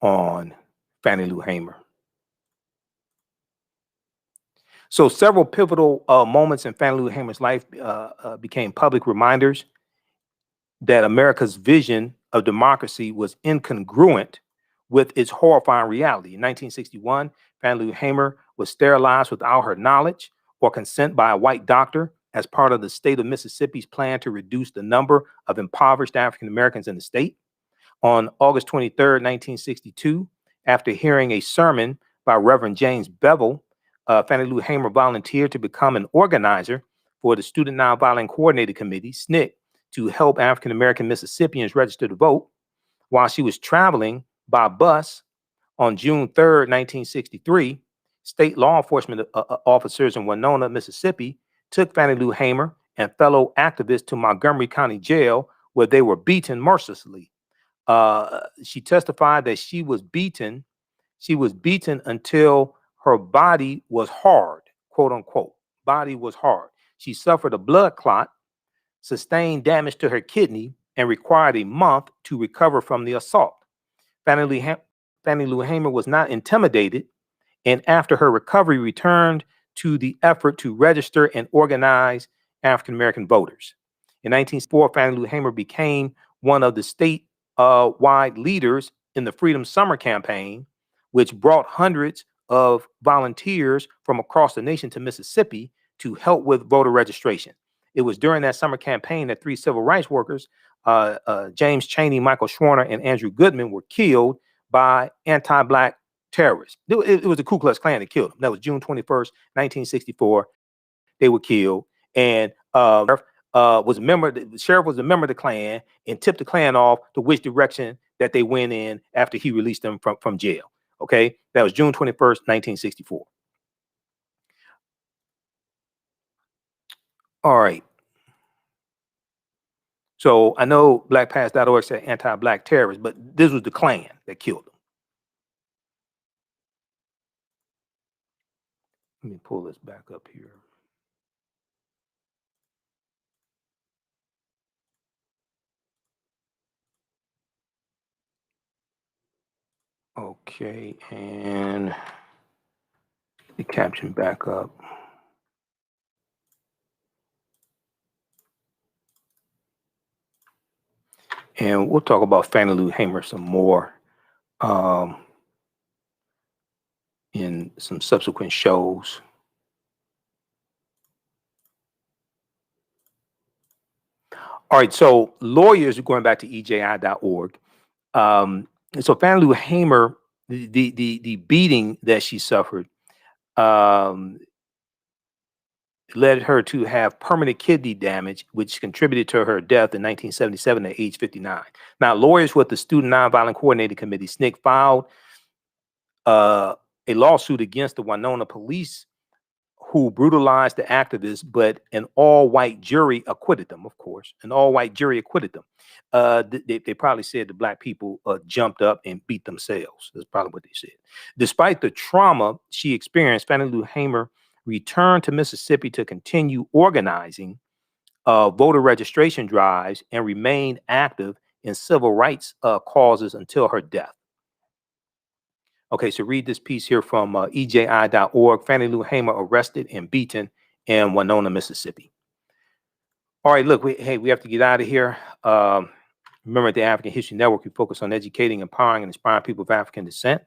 on Fannie Lou Hamer. So several pivotal moments in Fannie Lou Hamer's life became public reminders that America's vision of democracy was incongruent with its horrifying reality. In 1961, Fannie Lou Hamer was sterilized without her knowledge or consent by a white doctor as part of the state of Mississippi's plan to reduce the number of impoverished African Americans in the state. On August 23rd, 1962, after hearing a sermon by Reverend James Bevel, Fannie Lou Hamer volunteered to become an organizer for the Student Nonviolent Coordinating Committee, SNCC, to help African American Mississippians register to vote. While she was traveling by bus on June 3rd, 1963, state law enforcement officers in Winona, Mississippi, took Fannie Lou Hamer and fellow activists to Montgomery County Jail, where they were beaten mercilessly. She testified that she was beaten until her body was hard, quote unquote. Body was hard. She suffered a blood clot, sustained damage to her kidney, and required a month to recover from the assault. Fannie Lou Hamer was not intimidated, and after her recovery returned to the effort to register and organize African American voters. In 1904, Fannie Lou Hamer became one of the state-wide leaders in the Freedom Summer Campaign, which brought hundreds of volunteers from across the nation to Mississippi to help with voter registration. It was during that summer campaign that 3 civil rights workers, James Chaney, Michael Schwerner, and Andrew Goodman, were killed by anti-Black terrorists. It was the Ku Klux Klan that killed them. That was June 21st, 1964. They were killed. And the sheriff was a member of the Klan and tipped the Klan off to which direction that they went in after he released them from jail. Okay, that was June 21st, 1964. All right. So I know blackpast.org said anti-Black terrorists, but this was the Klan that killed them. Let me pull this back up here. Okay, and the caption back up. And we'll talk about Fannie Lou Hamer some more in some subsequent shows. All right, so lawyers are going back to EJI.org. So Fannie Lou Hamer, the beating that she suffered led her to have permanent kidney damage, which contributed to her death in 1977 at age 59. Now, lawyers with the Student Nonviolent Coordinating Committee, SNCC, filed a lawsuit against the Winona police who brutalized the activists, but an all-white jury acquitted them, of course. An all-white jury acquitted them. They probably said the Black people jumped up and beat themselves. That's probably what they said. Despite the trauma she experienced, Fannie Lou Hamer returned to Mississippi to continue organizing voter registration drives and remained active in civil rights causes until her death. Okay, so read this piece here from EJI.org. Fannie Lou Hamer arrested and beaten in Winona, Mississippi. All right, look, we have to get out of here. Remember, at the African History Network, we focus on educating, empowering, and inspiring people of African descent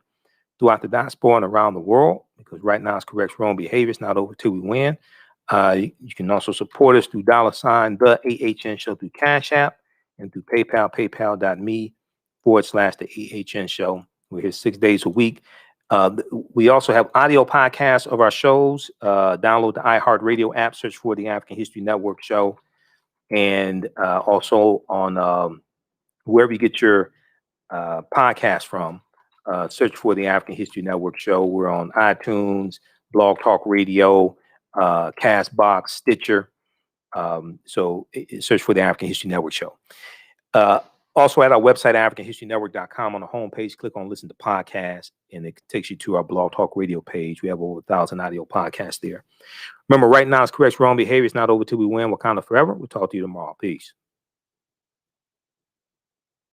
throughout the diaspora and around the world, because right now it's corrects wrong behavior. It's not over till we win. You can also support us through $ TheAHNShow through Cash App and through PayPal, paypal.me/TheAHNShow. We're here 6 days a week. We also have audio podcasts of our shows. Download the iHeartRadio app, search for the African History Network show. And also on wherever you get your podcast from, search for the African History Network show. We're on iTunes, Blog Talk Radio, Castbox, Stitcher. So search for the African History Network show. Also at our website, AfricanHistoryNetwork.com, on the homepage, click on Listen to Podcasts, and it takes you to our Blog Talk Radio page. We have over 1,000 audio podcasts there. Remember, right now it's correct wrong behavior. It's not over till we win. Wakanda forever. We'll talk to you tomorrow. Peace.